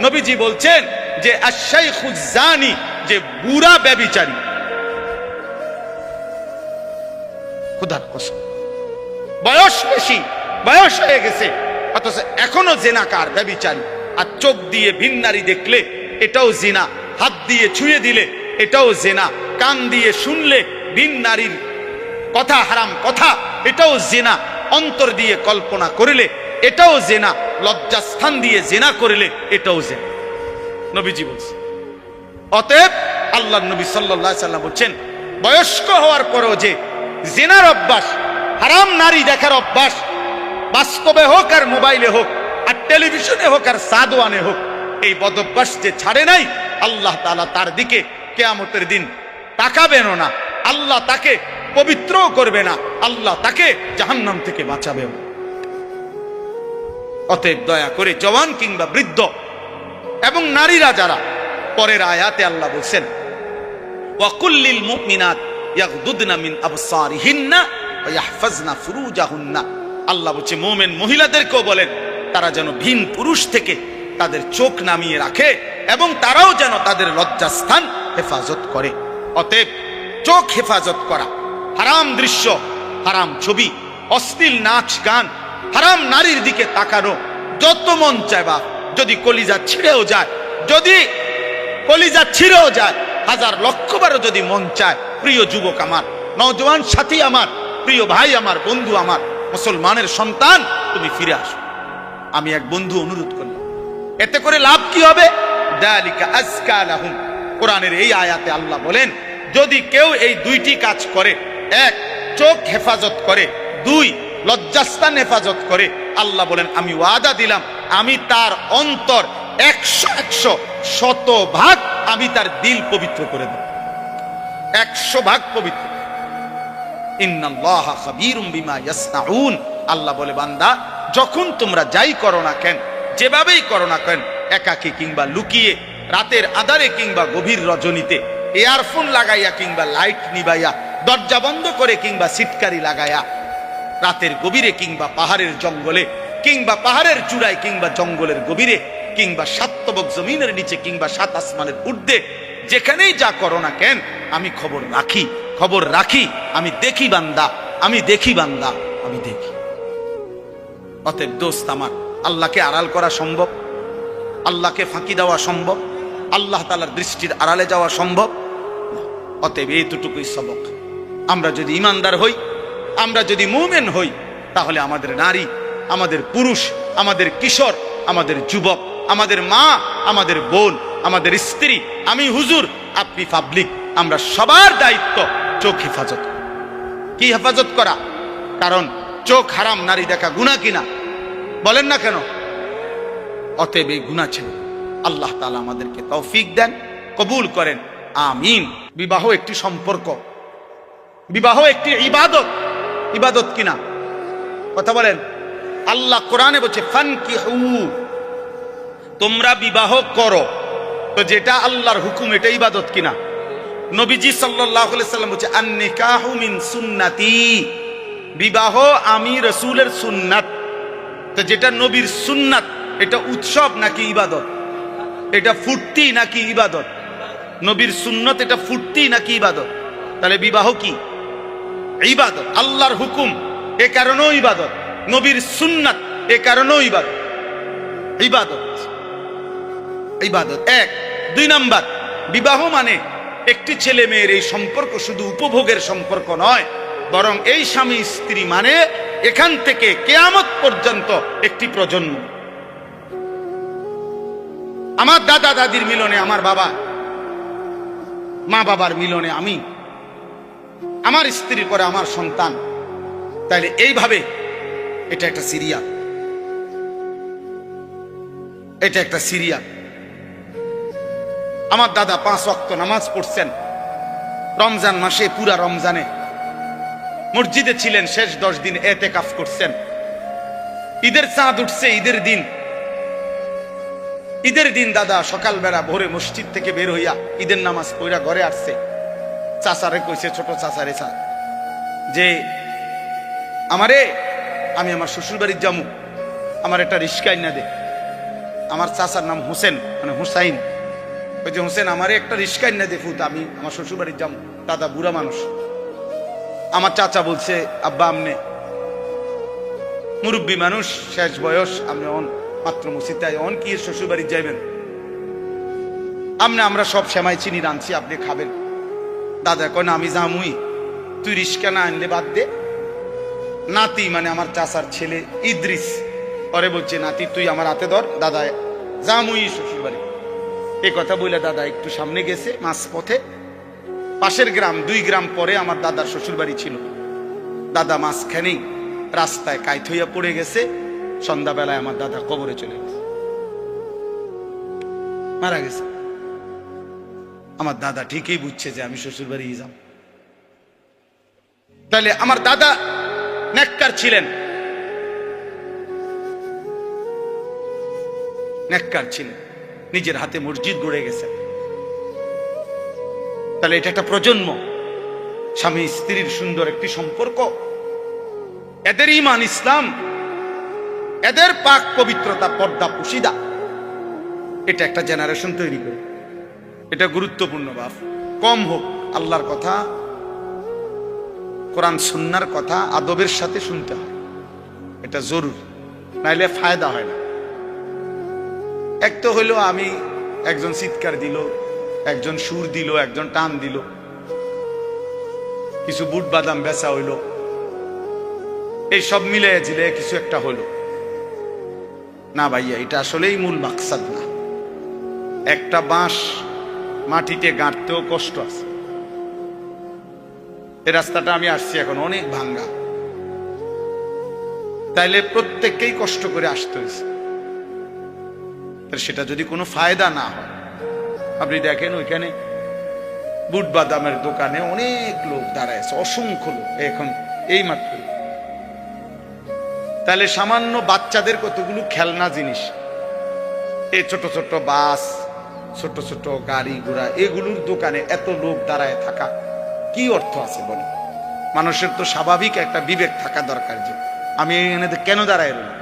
নবীজি বলছেন যে আশ-শাইখুজ জানি, যে বুড়া ব্যভিচারী। খোদার কসম, বয়স বেশি, বয়স হয়ে গেছে, অথচ এখনো জিনাকার, ব্যভিচারী। আর চোখ দিয়ে ভিন নারী দেখলে এটাও জিনা, হাত দিয়ে ছুঁয়ে দিলে এটাও জিনা, কান দিয়ে শুনলে ভিন নারীর কথা, হারাম কথা, এটাও জিনা, অন্তর দিয়ে কল্পনা করলে এটাও জিনা, লজ্জাস্থান দিয়ে জিনা করলে এটাও জিনা, নবীজি বলছেন। অতএব আল্লাহর নবী সাল্লাল্লাহু আলাইহি সাল্লাম বলছেন, বয়স্ক হওয়ার পরেও যে জিনার অভ্যাস, হারাম নারী দেখার অভ্যাস, বাস্তবে হোক আর মোবাইলে হোক আর টেলিভিশনে হোক আর সাদওয়ানে হোক, এই বদঅভ্যাস যে ছাড়ে নাই, আল্লাহ তাআলা তার দিকে কিয়ামতের দিন তাকাবেনও না, আল্লাহ তাকে পবিত্রও করবে না, আল্লাহ তাকে জাহান্নাম থেকে বাঁচাবে। অতএব দয়া করে জওয়ান কিংবা বৃদ্ধ এবং নারীরা যারা, পরের আয়াতে আল্লাহ বলছেন, ওয়া কুল্লিল মুমিনাত ইয়াগদুদনা মিন আবসারিহিন্না ওয়া ইয়াহফাজনা ফুরুজাহুন্না। আল্লাহ বলছে মুমিন মহিলাদেরকেও বলেন তারা যেন ভিন পুরুষ থেকে তাদের চোখ নামিয়ে রাখে এবং তারাও যেন তাদের লজ্জাস্থান হেফাজত করে। অতএব চোখ হেফাজত করা, হারাম দৃশ্য, হারাম ছবি, অশ্লীল নাচ গান, হারাম নারীর দিকে তাকানো, যত মন চায়, বা যদি কলিজা ছিঁড়েও যায়, যদি কলিজা ছিঁড়েও যায়, 1000 লক্ষবারও যদি মন চায়, প্রিয় যুবক আমার, নওজোয়ান সাথী আমার, প্রিয় ভাই আমার, বন্ধু আমার, মুসলমানের সন্তান, তুমি ফিরে আসো। আমি এক বন্ধু অনুরোধ করলাম, এতে করে লাভ কি হবে? যালিকা আজকা লাহুম। কোরআনের এই আয়াতে আল্লাহ বলেন, যদি কেউ এই 2টি কাজ করে, 1 চোখ হেফাজত করে, 2 লজ্জাস্থান হেফাজত করে, আল্লাহ বলেন আমি ওয়াদা দিলাম, আমি তার অন্তর 100 100% আমি তার দিল পবিত্র করে দেব, 100% পবিত্র। ইন্নাল্লাহা খাবীরুম বিমা ইয়াসনাউন। আল্লাহ বলে, বান্দা যখন তোমরা যাই করো না কেন, যেভাবেই করো না কেন, একাকী কিংবা লুকিয়ে, রাতের আধারে কিংবা গভীর রজনীতে, ইয়ারফোন লাগাইয়া কিংবা লাইট নিবাইয়া, দরজা বন্ধ করে কিংবা সিটকারি লাগাইয়া, রাতের গভীরে কিংবা পাহাড়ের জঙ্গলে কিংবা পাহাড়ের চূড়ায় কিংবা জঙ্গলের গভীরে কিংবা 7 তবক জমিনের নিচে কিংবা 7 আসমানের ঊর্ধ্বে, যেখানেই যা করো না কেন, আমি খবর রাখি, খবর রাখি, আমি দেখি বান্দা, আমি দেখি বান্দা, আমি দেখি। অতএব দোস্ত আমার, আল্লাহকে আড়াল করা সম্ভব? আল্লাহকে ফাঁকি দেওয়া সম্ভব? আল্লাহ তাআলার দৃষ্টির আড়ালে যাওয়া সম্ভব? অতএব এইটুকুই সবক। আমরা যদি ইমানদার হই, আমরা যদি মুমিন হই, তাহলে আমাদের নারী, আমাদের পুরুষ, আমাদের কিশোর, আমাদের যুবক, আমাদের মা, আমাদের বোন, আমাদের স্ত্রী, আমি হুজুর, আপনি পাবলিক, আমরা সবার দায়িত্ব চোখ হেফাজত। কি হেফাজত করা? কারণ চোখ হারাম নারী দেখা গুনাহ কিনা? বলেন না কেন? অতএব এই গুনাহ ছিল। আল্লাহ তাআলা আমাদেরকে তৌফিক দেন, কবুল করেন। আমিন। বিবাহ একটি সম্পর্ক, বিবাহ একটি ইবাদত। ইবাদত কিনা কথা বলেন? আল্লাহ কোরআনে বলছে ফানকিহু, তোমরা বিবাহ করো। তো যেটা আল্লাহর হুকুম এটা ইবাদত কিনা? নবীজি সাল্লাল্লাহু আলাইহি সাল্লাম বলছে আন-নিকাহু মিন সুন্নতি, বিবাহ আমি রাসূলের সুন্নাত। তো যেটা নবীর সুন্নাত এটা উৎসব নাকি ইবাদত? এটা ফুর্তি নাকি ইবাদত? নবীর সুন্নাত এটা ফুর্তি নাকি ইবাদত? তাহলে বিবাহ কি? ইবাদত। আল্লাহর হুকুম এ কারণেও ইবাদত, নবীর সুন্নাত এ কারণেও ইবাদত। ইবাদত ইবাদত এক। দুই নাম্বার, বিবাহ মানে একটি ছেলে মেয়ের এই সম্পর্ক শুধু উপভোগের সম্পর্ক নয়, বরং এই স্বামী স্ত্রী মানে এখান থেকে কিয়ামত পর্যন্ত একটি প্রজন্ম। আমার দাদা দাদির মিলনে আমার বাবা, মা বাবার মিলনে আমি, আমার স্ত্রীর পরে আমার সন্তান। তাইলে এইভাবে এটা একটা সিরিয়াল, এটা একটা সিরিয়াল। আমার দাদা 5 ওয়াক্ত নামাজ পড়ছেন রমজান মাসে, পুরা রমজানে মসজিদে ছিলেন, শেষ 10 দিন এতেকাফ করছেন। ঈদের চাঁদ উঠছে, ঈদের দিন দাদা সকালবেলা ভোরে মসজিদ থেকে বের হইয়া ঈদের নামাজ পড়া ঘরে আসছে। চাচারে কইছে, ছোট চাচারে, যে আমি আমার শ্বশুর বাড়ির যামু, আমার একটা রিস্কা না দে। আমার চাচার নাম হোসেন, মানে হুসাইন। ওই যে হোসেন, আমারে একটা রিস্কা না দে ফুত, আমি আমার শ্বশুর বাড়ির যামু। দাদা বুড়া মানুষ। আমার চাচা বলছে, আব্বা আমনে মুরব্বী মানুষ, শেষ বয়স, আপনি মাত্র মুসিদায় অন কি শ্বশুর বাড়ি যাইবেন? আমরা সব সেমাই চিনি রাঁধছি, আপনি খাবেন। দাদা কয় না, আমি যামুই, তুই রিস্কা না আনলে বাদ দে। নাতি মানে আমার চাচার ছেলে ইদ্রিস, পরে বলছে, নাতি তুই আমার হাতে ধর, দাদা যামুই শ্বশুর বাড়ি। এই কথা বলে দাদা একটু সামনে গেছে, মাঝ পথে পাশের গ্রাম, 2 গ্রাম পরে আমার দাদার শ্বশুর বাড়ি ছিল। দাদা মাঝখানেই রাস্তায় কাইত হইয়া পড়ে গেছে। সন্ধ্যাবেলায় আমার দাদা কবরে চলে গেছে, মারা গেছে। আমার দাদা ঠিকই বুঝছে যে আমি শ্বশুর বাড়ি যাব। তাহলে আমার দাদা নেককার ছিলেন, নেককার ছিলেন, নিজের হাতে মসজিদ গড়ে গেছেন। তাহলে এটা একটা প্রজন্ম, স্বামী স্ত্রীর সুন্দর একটি সম্পর্ক, এদের ঈমান ইসলাম, এদের পাক পবিত্রতা, পর্দা পুশিদা, এটা একটা জেনারেশন তৈরি করে। এটা গুরুত্বপূর্ণ বাপ, কম হোক আল্লাহর কথা, কোরআন সুন্নাহর কথা আদবের সাথে শুনতে হয়, এটা জরুরি, নাইলে ফায়দা হয় না। এক তো হইলো আমি, একজন চিৎকার দিল, একজন সুর দিল, একজন টান দিল, কিছু বুট বাদাম বেচা হইল, এই সব মিলে ঝিলে কিছু একটা হইল না। ভাইয়া, এটা আসলেই মূল মাকসাদ না। একটা বাঁশ মাটিতে গাঁটতেও কষ্ট আছে। এই রাস্তাটা আমি আসছি এখন অনেক ভাঙ্গা, তাইলে প্রত্যেককেই কষ্ট করে আসতে হয়েছে। সেটা যদি কোনো ফায়দা না হয়, আপনি দেখেন ওইখানে বুট বাদামের দোকানে অনেক লোক দাঁড়ায় আছে, অসংখ্য লোক এখন এই মাত্র। তাহলে সামান্য বাচ্চাদের কতগুলো খেলনা জিনিস, এই ছোট ছোট বাস, ছোট ছোট গাড়ি ঘোড়া, এগুলোর দোকানে এত লোক দাঁড়ায় থাকা কি অর্থ আছে বলে? মানুষের তো স্বাভাবিক একটা বিবেক থাকা দরকার যে আমি এখানে কেন দাঁড়ায় রইলাম।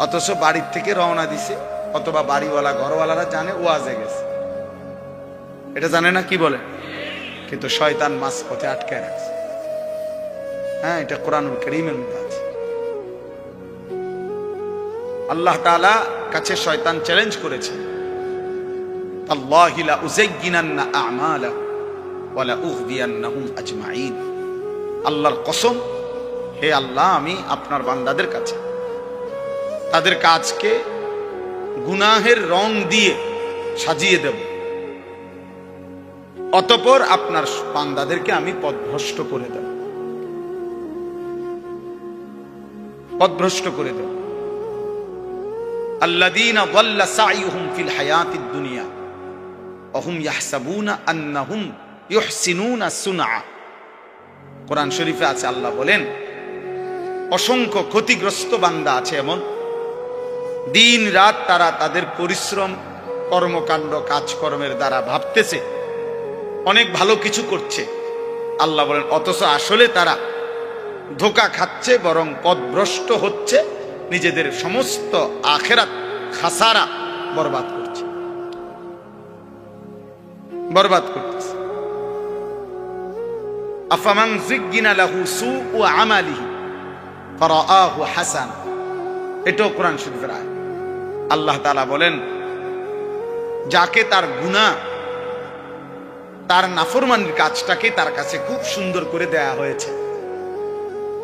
অথচ বাড়ির থেকে রওনা দিছে, অথবা বাড়িওয়ালা ঘরওয়ালারা জানে ওয়াজে গেছে, এটা জানে না, কি বলে? কিন্তু শয়তান মাঝ পথে আটকে রাখছে। হ্যাঁ, এটা কোরআনুল কারীমের মধ্যে আছে। আল্লাহ তাআলা কাছে শয়তান চ্যালেঞ্জ করেছে, আল্লাহি লা উযায়্যিনান্না আ'মালা ওয়া লা উগদিয়ান্নাহুম আজমাইন। আল্লাহর কসম, হে আল্লাহ, আমি আপনার বান্দাদের কাছে তাদের কাজকে গুনাহের রং দিয়ে সাজিয়ে দেব, অতঃপর আপনার বান্দাদেরকে আমি পথভ্রষ্ট করে দেব, পথভ্রষ্ট করে দেব। আল্লাযীনা যাল্লা সাইয়ুহুম ফিল হায়াতিদ দুনিয়া অহুম ইয়াহসাবুনা আন্নাহুম ইউহসিনুনা সুনআ। কোরআন শরীফে আছে, আল্লাহ বলেন অসংখ্য ক্ষতিগ্রস্ত বান্দা আছে এমন, দিন রাত তারা তাদের পরিশ্রম কর্মকাণ্ড কাজকর্মের দ্বারা ভাবতেছে অনেক ভালো কিছু করছে। আল্লাহ বলেন অথচ আসলে তারা ধোঁকা খাচ্ছে, বরং পথভ্রষ্ট হচ্ছে, নিজেদের সমস্ত আখিরাত খাসারা বরবাদ করছে, বরবাদ করতেছে। আফামান যুগিনা লাহু সুউ আমালিহি ফারাআহু হাসান, এটাও কোরআন শরীফের আয়াত। আল্লাহ তাআলা বলেন যাকে তার গুনাহ, তার নাফরমানির কাজটাকে তার কাছে খুব সুন্দর করে দেয়া হয়েছে,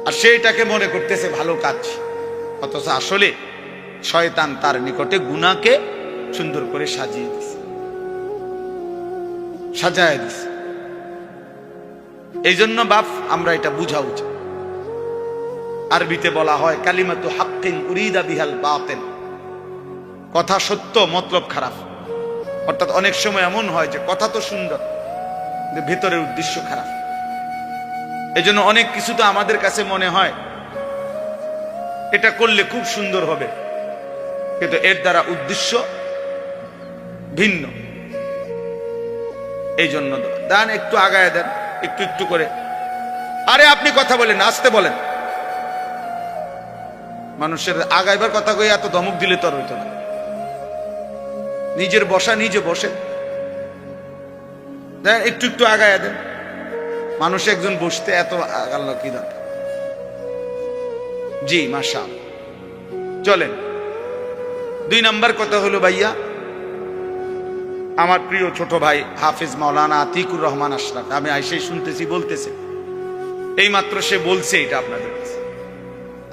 আর সেইটাকে মনে করতেছে ভালো কাজ, অথচ আসলে শয়তান তার নিকটে গুনাহকে সুন্দর করে সাজিয়ে দিছে, সাজায় দিছে। এই জন্য বাপ আমরা এটা বুঝা উচিত। আরবিতে বলা হয় কালিমাতু হাক্কিন উরিদা বিহাল বাতিল, কথা সত্য মতলব খারাপ। অর্থাৎ অনেক সময় এমন হয় যে কথা তো সুন্দর কিন্তু ভিতরের উদ্দেশ্য খারাপ। এজন্য অনেক কিছু তো আমাদের কাছে মনে হয় এটা করলে খুব সুন্দর হবে, কিন্তু এর দ্বারা উদ্দেশ্য ভিন্ন। এই জন্য দেন একটু আগায় দেন, একটু একটু করে। আরে আপনি কথা বলেন, আসতে বলেন। মানুষের আগাইবার কথা কই এত ধমক দিলে তো আর হইতো না। নিজের বসা নিজে বসে দেন, একটু একটু আগায় দেন। মানুষ একজন বসতে এত আগালো কি দরকার? জি মাশাআল্লাহ। চলেন, 2 নাম্বার কথা হলো ভাইয়া, আমার প্রিয় ছোট ভাই হাফিজ মাওলানা আতিকুর রহমান আশরাফ, আমি আইসেই শুনতেছি বলতেছে, এইমাত্র সে বলছে এটা আপনাদের কাছে।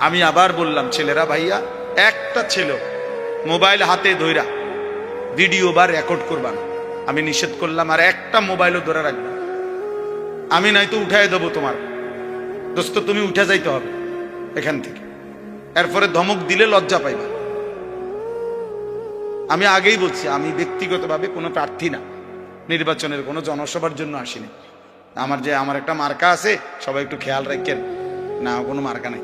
আমি আবার বললাম ছেলেরা, ভাইয়া একটা ছেলে মোবাইল হাতে ধইরা ভিডিও বা রেকর্ড করবা না, আমি নিষেধ করলাম। আর একটা মোবাইলও ধরে রাখবে, আমি নয়তো উঠাই দেবো তোমার দোস্ত, তুমি উঠে যাইতে হবে এখান থেকে। এরপরে ধমক দিলে লজ্জা পাইবা। আমি আগেই বলছি, আমি ব্যক্তিগতভাবে কোনো প্রার্থী না, নির্বাচনের কোনো জনসভার জন্য আসিনি। আমার একটা মার্কা আছে, সবাই একটু খেয়াল রাখেন না, কোনো মার্কা নাই।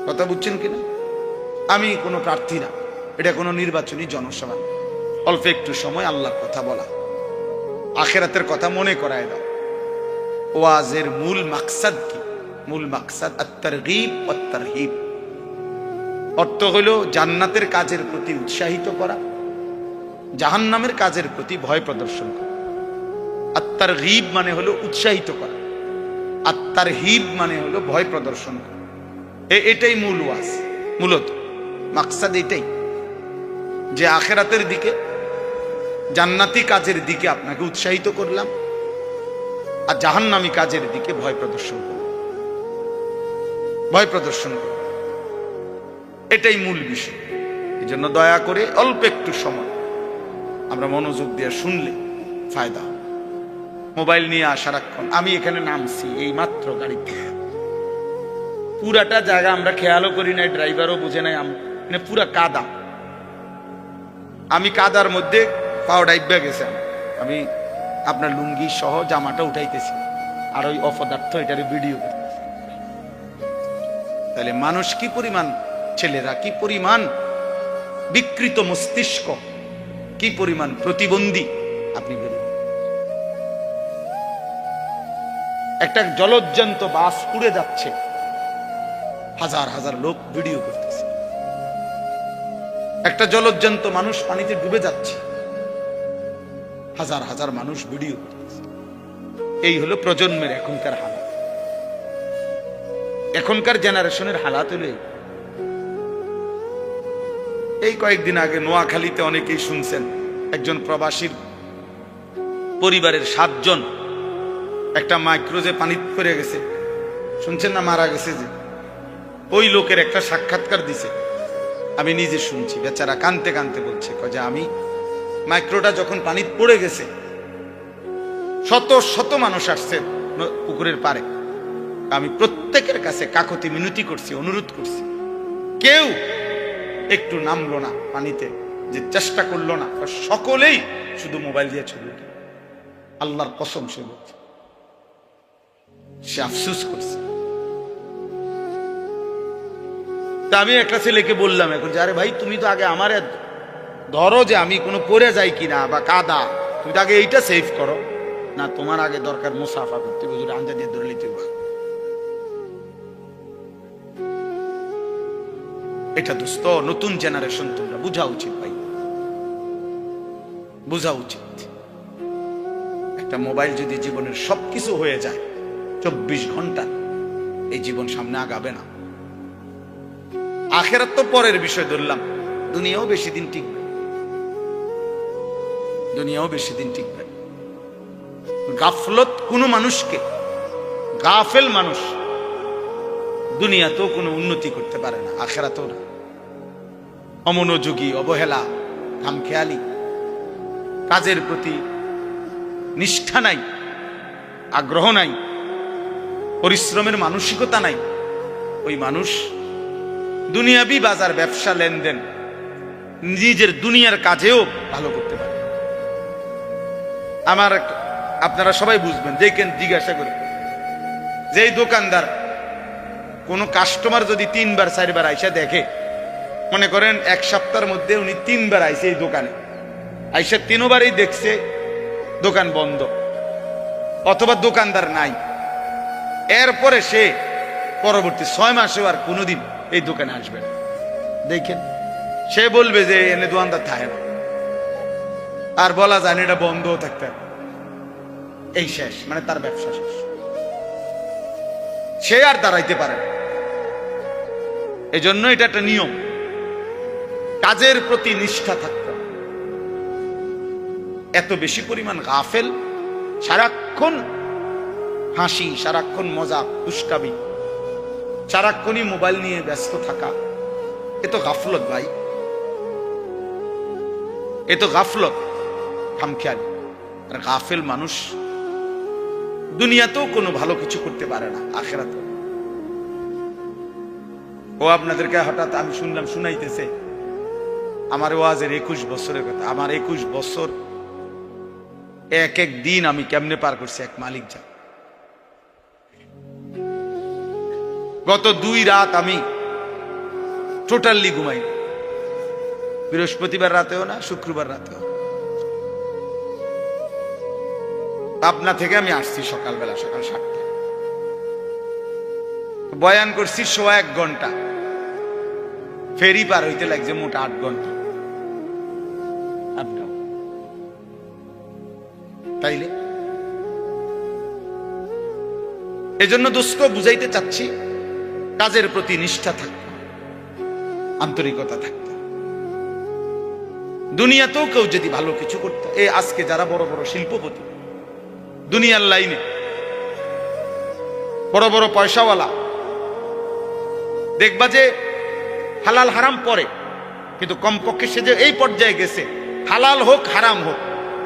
কথা বুঝছেন কিনা? আমি কোনো প্রার্থী না, এটা কোনো নির্বাচনী জনসভা। অল্প একটু সময় আল্লাহর কথা বলা, আখিরাতের কথা মনে করায় দাও। ওয়াজের মূল মাকসাদ কি? মূল মাকসাদ আত-তারগীব ওয়াত-তারহীব। অর্থ হলো জান্নাতের কাজের প্রতি উৎসাহিত করা, জাহান্নামের কাজের প্রতি ভয় প্রদর্শন করা। আত-তারগীব মানে হলো উৎসাহিত করা, আত-তারহীব মানে হলো ভয় প্রদর্শন করা। এটাই মূল ওয়াজ, মূলত মাকসাদ এটাই, যে আখিরাতের দিকে, জান্নাতি কাজের দিকে আপনাকে উৎসাহিত করলাম, আর জাহান্নামী কাজের দিকে ভয় প্রদর্শন করলাম, ভয় প্রদর্শন করলাম। এটাই মূল বিষয়। এই জন্য দয়া করে অল্প একটু সময় আমরা মনোযোগ দিয়ে শুনলে ফায়দা হবে। মোবাইল নিয়ে সারাক্ষণ, আমি এখানে নামছি এই মাত্র গাড়িতে, পুরাটা জায়গা আমরা খেয়ালও করি নাই, ড্রাইভারও বুঝে নাই, মানে পুরা কাদা। আমি কাদার মধ্যে পাও ডাইবা গেছে, আমি আপনার লুঙ্গি সহ জামাটা উঠাইতেছি, আর ওই অপদার্থ এটারে ভিডিও করতেছি। তাহলে মানুষ কি পরিমাণ, ছেলেরা কি পরিমাণ বিকৃত মস্তিষ্ক, কি পরিমাণ প্রতিবন্ধী আপনি বলুন। একটা জলজ্জান্ত বাস উড়ে যাচ্ছে, হাজার হাজার লোক ভিডিও করতেছে। একটা জলজ্জান্ত মানুষ পানিতে ডুবে যাচ্ছে, হাজার হাজার মানুষ ভিডিও করতেছে। এই হলো প্রজন্মের এখনকার হালাত, এখনকার জেনারেশনের হালাত হলো এই। কয়েকদিন আগে নোয়াখালীতে অনেকেই শুনছেন, একজন প্রবাসীর পরিবারের 7 জন একটা মাইক্রোজে পানি পড়ে গেছে, শুনছেন না, মারা গেছে। যে ওই লোকের একটা সাক্ষাৎকার দিছে, আমি নিজে শুনছি। বেচারা কানতে কানতে বলছে যে আমি মাইক্রোটা যখন পানি পড়ে গেছে, শত শত মানুষ আসছে পুকুরের পারে, আমি প্রত্যেকের কাছে কাকতি মিনতি করছি, অনুরোধ করছি, কেউ একটু নামলো না পানিতে, যে চেষ্টা করলো না। সকলেই শুধু মোবাইল দিয়ে ছবি উঠে। আল্লাহর কসম সে বলছে, সে আফসোস করছে। তা আমি একটা ছেলেকে বললাম এখন যে, আরে ভাই তুমি তো আগে আমার ধরো যে আমি কোনো পড়ে যাই কিনা বা কাদা, তুমি তো আগে এইটা সেভ করো না। তোমার আগে দরকার মুসাফা করতে, হুজুর আঞ্জা দিয়ে ধরে নিতে। এটা দোস্ত নতুন জেনারেশন, তোমরা বুঝা উচিত ভাই, বুঝা উচিত। একটা মোবাইল যদি জীবনের সবকিছু হয়ে যায় 24 ঘন্টা, এই জীবন সামনে আগাবে না। আখেরাত তো পরের বিষয় ধরলাম, দুনিয়াও বেশি দিন টিকবে, দুনিয়াও বেশি দিন টিকবে। গাফলত কোনো মানুষকে, গাফেল মানুষ দুনিয়াতেও কোনো উন্নতি করতে পারে না, আখেরাতেও না। অমনোযোগী, অবহেলা, খামখেয়ালি, কাজের প্রতি নিষ্ঠা নাই, আগ্রহ নাই, পরিশ্রমের মানসিকতা নাই, ওই মানুষ দুনিয়াবি বাজার, ব্যবসা, লেনদেন, নিজের দুনিয়ার কাজেও ভালো করতে পারে। আমার আপনারা সবাই বুঝবেন, দেখেন, জিজ্ঞাসা করে যে দোকানদার কোনো কাস্টমার যদি 3 বার 4 বার আইসা দেখে, মনে করেন এক সপ্তাহের মধ্যে উনি 3 বার আইসে এই দোকানে, আইসা 3 বারই দেখছে দোকান বন্ধ অথবা দোকানদার নাই, এরপরে সে পরবর্তী 6 মাসেও আর কোনোদিন এই দোকানে আসবে না, দেখেন সে বলবে যে এনে দোকানদার থাকে না, আর বলা যায় না এটা বন্ধও থাকতে হবে, এই শেষ, মানে তার ব্যবসা শেষ, সে আর দাঁড়াইতে পারে না। এই জন্য এটা একটা নিয়ম, কাজের প্রতি নিষ্ঠা থাকতে হবে। এত বেশি পরিমাণ গাফেল, সারাক্ষণ হাসি, সারাক্ষণ মজা, দুষ্টামি, সারাক্ষণই মোবাইল নিয়ে ব্যস্ত থাকা, এ তো গাফলত ভাই, এ তো গাফলত, খামখেয়ালি। আর গাফেল মানুষ দুনিয়াতেও কোনো ভালো কিছু করতে পারে না, আখেরাতে। ও আপনাদেরকে হঠাৎ আমি শুনলাম শুনাইতেছে আমার ওয়াজের 21 বছরের কথা। আমার 21 বছর এক এক দিন আমি কেমনে পার করছি এক মালিক যা। গত 2 রাত আমি টোটালি ঘুমাই, বৃহস্পতিবার রাতেও না, শুক্রবার রাতেও। পাবনা থেকে আমি আসছি সকালবেলা, সকাল 7টায় বয়ান করছি 1.25 ঘন্টা, ফেরি পার হইতে লাগছে মোট 8 ঘন্টা। তাইলে এজন্য দোস্ত বুঝাইতে চাচ্ছি, কাজের প্রতি নিষ্ঠা থাকতে, আন্তরিকতা থাকতে। দুনিয়াতেও কেউ যদি ভালো কিছু করতে, এই আজকে যারা বড় বড় শিল্পপতি, দুনিয়ার লাইনে বড় বড় পয়সাওয়ালা, দেখবা যে হালাল হারাম পরে, কিন্তু কমপক্ষে সে যে এই পর্যায়ে গেছে, হালাল হোক হারাম হোক,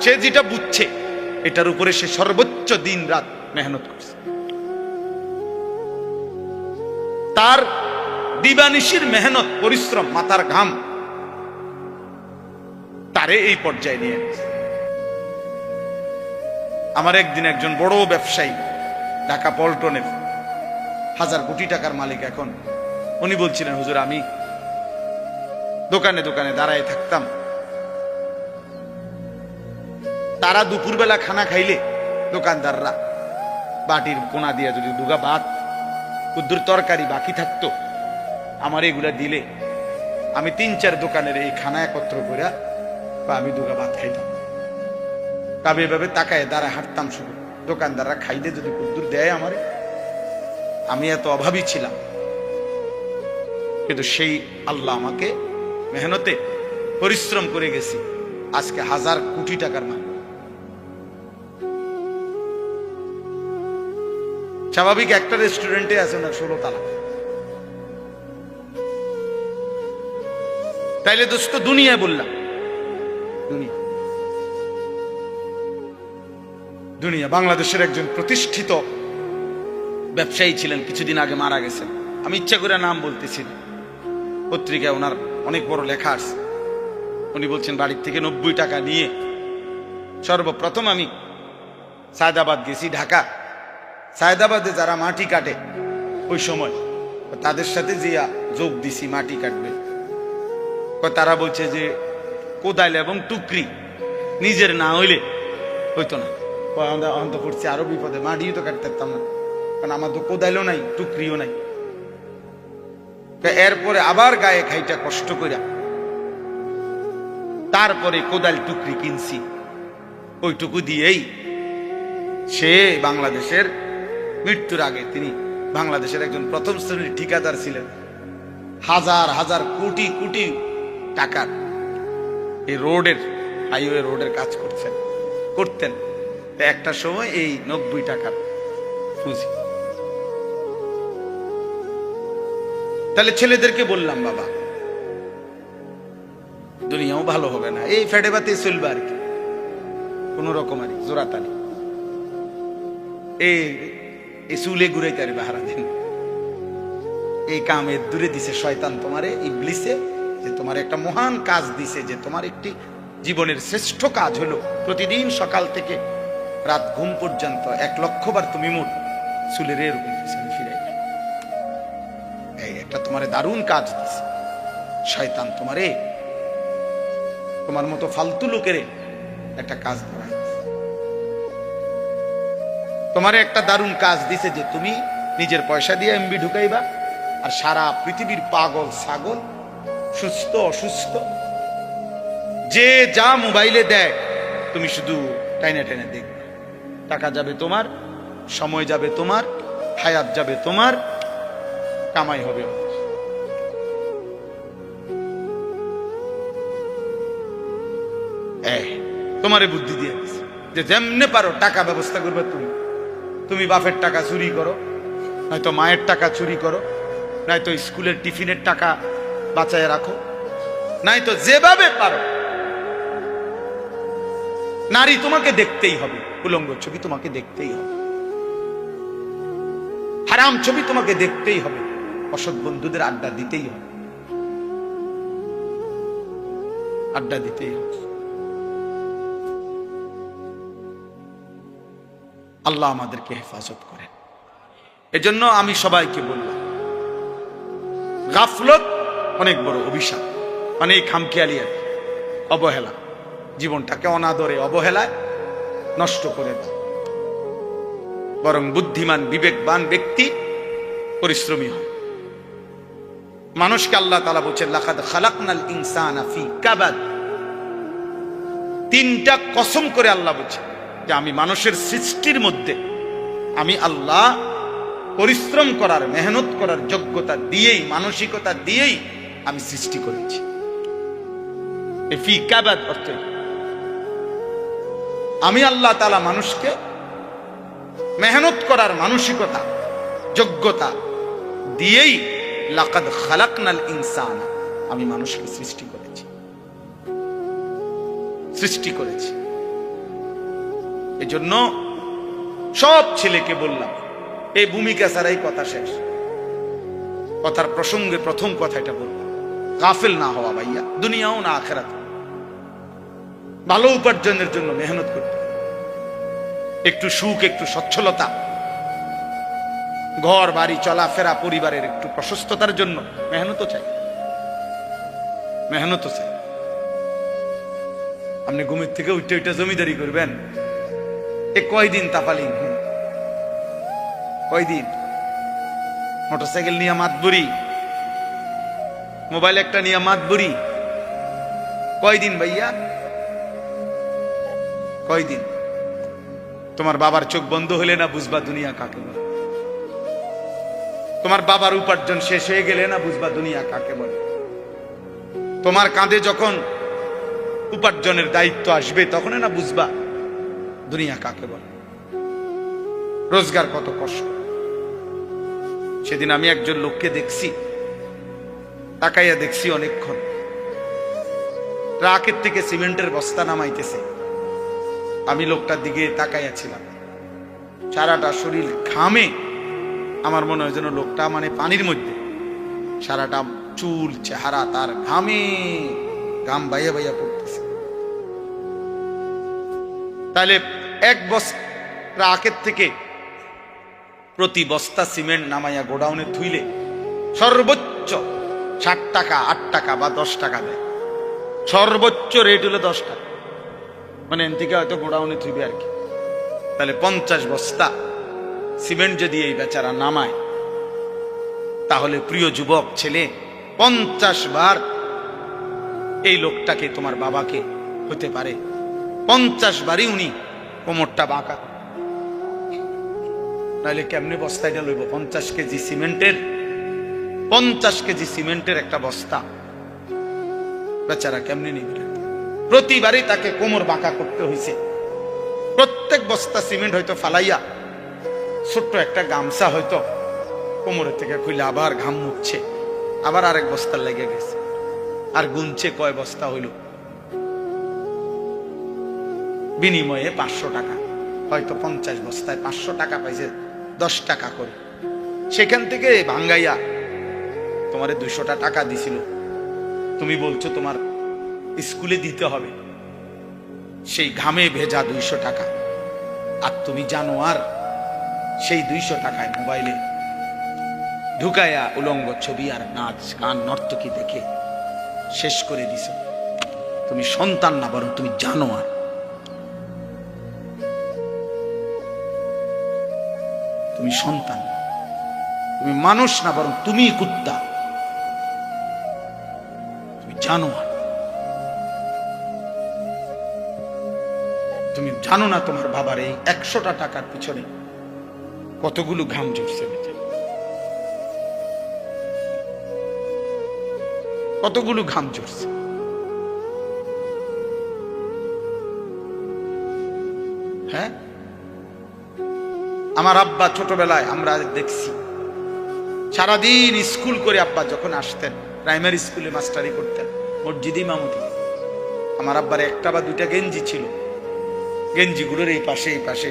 সে যেটা বুঝছে এটার উপরে সে সর্বোচ্চ দিন রাত মেহনত করছে। তার দিবানিশির মেহনত, পরিশ্রম, মাথার ঘাম তারে এই পর্যায়ে নিয়ে গেছে। আমার একদিন একজন বড় ব্যবসায়ী, ঢাকা পল্টনের 1000 কোটি টাকার মালিক এখন, উনি বলছিলেন, হুজুর আমি দোকানে দোকানে দাঁড়ায় থাকতাম, তারা দুপুরবেলা খানা খাইলে দোকানদাররা বাটির কোনা দিয়ে যদি 2 ভাত, কুদ্দুর তরকারি বাকি থাকতো, আমার এগুলা দিলে আমি 3-4 দোকানের এই খানা একত্র করে বা আমি 2 ভাত খাইতাম। তবে এভাবে তাকায় দাঁড়ায় হাঁটতাম শুধু, দোকানদাররা খাইলে যদি কুদ্দুর দেয় আমারে, আমি এত অভাবী ছিলাম, কিন্তু সেই আল্লাহ আমাকে মেহনতে পরিশ্রম করে গেছি, আজকে 1000 কোটি টাকার মালিক। স্বাভাবিক একটা রেস্টুরেন্টে আছে না 16 তালা। তাইলে দোস্ত দুনিয়ায় বললাম, দুনিয়া দুনিয়া বাংলাদেশের একজন প্রতিষ্ঠিত ব্যবসায়ী ছিলেন, কিছুদিন আগে মারা গেছেন। আমি ইচ্ছা করে নাম বলতেছি না, পত্রিকায় ওনার অনেক বড় লেখা আছে। উনি বলছেন বাড়ির থেকে 90 টাকা নিয়ে সর্বপ্রথম আমি সায়দাবাদ গেছি, ঢাকা। সায়দাবাদে যারা মাটি কাটে ওই সময় তাদের সাথে যে যোগ দিছি, মাটি কাটবে, তারা বলছে যে কোদাল এবং টুকরি নিজের না হইলে হইতো না। অন্ত করছে আরো বিপদে, মাটিও তো কাটতে পারতাম না, কারণ আমার তো কোদালও নাই, টুকরিও নাই। এরপরে আবার গায়ে খাইটা কষ্ট কইরা তারপরে কোদাল টুকরি কিনছি। ওইটুকু দিয়েই সে বাংলাদেশের মৃত্যুর আগে তিনি বাংলাদেশের একজন প্রথম শ্রেণীর ঠিকাদার ছিলেন। হাজার হাজার কোটি কোটি টাকার এই রোডের, হাইওয়ে রোডের কাজ করতেন। একটা সময় এই 90 টাকার পুঁজি। তাহলে ছেলেদেরকে বললাম, বাবা দুনিয়াও ভালো হবে না, এই ফেটে বাতে চলবে আর কি, কোন রকম আর জোরাতালি, এই চুলে ঘুরাইতে পারবে হারা দিন। এই কামের দূরে দিছে শয়তান তোমারে, ইবলিসে, যে তোমার একটা মহান কাজ দিছে, যে তোমার একটি জীবনের শ্রেষ্ঠ কাজ হলো প্রতিদিন সকাল থেকে রাত ঘুম পর্যন্ত 1,00,000 বার তুমি মোট চুলের এরকম পিছনে ফিরে। এই একটা তোমারে দারুণ কাজ দিছে শয়তান, তোমার মতো ফালতু লোকের একটা কাজ ধরা, তোমারে একটা দারুণ কাজ দিছে যে তুমি নিজের পয়সা দিয়ে এমবি ঢুকাইবা, আর সারা পৃথিবীর পাগল ছাগল, সুস্থ অসুস্থ, যে যা মোবাইলে দেয় তুমি শুধু টাইনে টাইনে দেখবে। টাকা যাবে তোমার, সময় যাবে তোমার, হায়াত যাবে তোমার, কামাই হবে। তোমারে বুদ্ধি দিয়ে দিছে যে যেমনে পারো টাকা ব্যবস্থা করবে তুমি বাপের টাকা চুরি করো, নয়তো মায়ের টাকা চুরি করো, নয়তো স্কুলের টিফিনের টাকা বাঁচায় রাখো, নয়তো যেভাবে পারো নারী তোমাকে দেখতেই হবে, উলঙ্গ ছবি তোমাকে দেখতেই হবে, হারাম ছবি তোমাকে দেখতেই হবে, অসৎ বন্ধুদের আড্ডা দিতেই হবে, আড্ডা দিতেই হবে। আল্লাহ আমাদেরকে হেফাজত করেন। এজন্য আমি সবাইকে বললাম, গাফলত অনেক বড় অভিশাপ, মানে এই খামখেয়ালি আর অবহেলা, জীবনটাকে অনাদরে অবহেলায় নষ্ট করে দেয়। বরং বুদ্ধিমান বিবেকবান ব্যক্তি পরিশ্রমী হয়। মানুষকে আল্লাহ তাআলা বলেছেন, লাকাদ খালাকনাল ইনসানা ফি কাবাদ। 3টা কসম করে আল্লাহ বলেছেন যে আমি মানুষের সৃষ্টির মধ্যে আমি আল্লাহ পরিশ্রম করার, মেহনত করার যোগ্যতা দিয়েই, মানসিকতা দিয়েই আমি সৃষ্টি করেছি। ফি কাবাদ অর্থ আমি আল্লাহ তাআলা মানুষকে মেহনত করার মানসিকতা, যোগ্যতা দিয়েই লাকাদ খালাকনাল ইনসানা, আমি মানুষকে সৃষ্টি করেছি। এজন্য সব ছেলেকে বললাম, এই ভূমিকা ছাড়াই কথা শেষ। কথার প্রসঙ্গে প্রথম কথা এটা বললাম, গাফেল না হওয়া ভাইয়া, দুনিয়াও না আখিরাত। ভালো উপার্জনের জন্য মেহনত করতে, একটু সুখ, একটু সচ্ছলতা, ঘর বাড়ি চলাফেরা, পরিবারের একটু প্রশস্ততার জন্য মেহনতও চাই। আপনি ঘুমের থেকে উঠে জমিদারি করবেন, এ কয়দিন তাপালিং, কয়দিন মোটরসাইকেল নিয়ে মাতবুরি, মোবাইল একটা নিয়ে মাতবুরি, কয়দিন ভাইয়া, কয়দিন? তোমার বাবার চোখ বন্ধ হলে না বুঝবা দুনিয়া কাকে বলে। তোমার বাবার উপার্জন শেষ হয়ে গেলে না বুঝবা দুনিয়া কাকে বলে। তোমার কাঁধে যখন উপার্জনের দায়িত্ব আসবে তখন না বুঝবা দুনিয়া কাকে বলে, রোজগার কত কষ্ট। সেদিন আমি একজন লোককে দেখছি, তাকাইয়া দেখছি অনেকক্ষণ, ট্রাকের থেকে সিমেন্টের বস্তা নামাইতেছে। আমি লোকটার দিকে তাকাইয়াছিলাম, সারাটা শরীর ঘামে, আমার মনে হয় যেন লোকটা মানে পানির মধ্যে, সারাটা চুল চেহারা তার ঘামে, ঘাম বাইয়া বাইয়া পড়তেছে। তাহলে এক বস্তা আগের থেকে প্রতি বস্তা সিমেন্ট নামাইয়া গোডাউনে থুইলে সর্বোচ্চ 60 টাকা, 8 টাকা বা 10 টাকা দেয়। সর্বোচ্চ রেট হলো 10 টাকা, মানে এন থেকে হয়তো গোডাউনে থুইবে আর কি। তাহলে 50 বস্তা সিমেন্ট যদি এই বেচারা নামায়, তাহলে প্রিয় যুবক ছেলে 50 বার এই লোকটাকে, তোমার বাবাকে হতে পারে 50 বারই উনি কোমরটা বাঁকা। নাহলে কেমনে বস্তাটা লইব? 50 কেজি সিমেন্টের, 50 কেজি সিমেন্টের একটা বস্তা বেচারা কেমনে নিবে? প্রতিবারই তাকে কোমর বাঁকা করতে হয়েছে। প্রত্যেক বস্তা সিমেন্ট হয়তো ফালাইয়া ছোট্ট একটা গামছা হয়তো কোমরের থেকে খুলে আবার ঘাম মুছছে, আবার আরেক বস্তার লেগে গেছে, আর গুনছে কয় বস্তা হইল। বিনিময়ে 500 টাকা, হয়তো 50 বস্তায় 500 টাকা পাইছে, 10 টাকা করে। সেখান থেকে ভাঙ্গাইয়া তোমারে 200 টাকা দিছিল, তুমি বলছো তোমার স্কুলে দিতে হবে, সেই ঘামে ভেজা 200 টাকা। আর তুমি জানো আর সেই 200 টাকায় মোবাইলে ঢুকাইয়া উলঙ্গ ছবি আর নাচ গান নর্তকী দেখে শেষ করে দিছ। তুমি সন্তান না, বরং তুমি জানো আর। তুমি সন্তান, তুমি মানুষ না, বরং তুমি কুত্তা। তুমি জানো আর, তুমি জানো না তোমার বাবার এই 100টা টাকার পিছনে কতগুলো ঘাম ঝরছে, কতগুলো ঘাম ঝরছে। হ্যাঁ, আমার আব্বা ছোটবেলায় আমরা দেখছি সারাদিন স্কুল করে আব্বা যখন আসতেন, প্রাইমারি স্কুলে মাস্টারি করতেন, মসজিদে ইমামতি। আমার আব্বার একটা বা দুইটা গেঞ্জি ছিল, গেঞ্জিগুলোর এই পাশে এই পাশে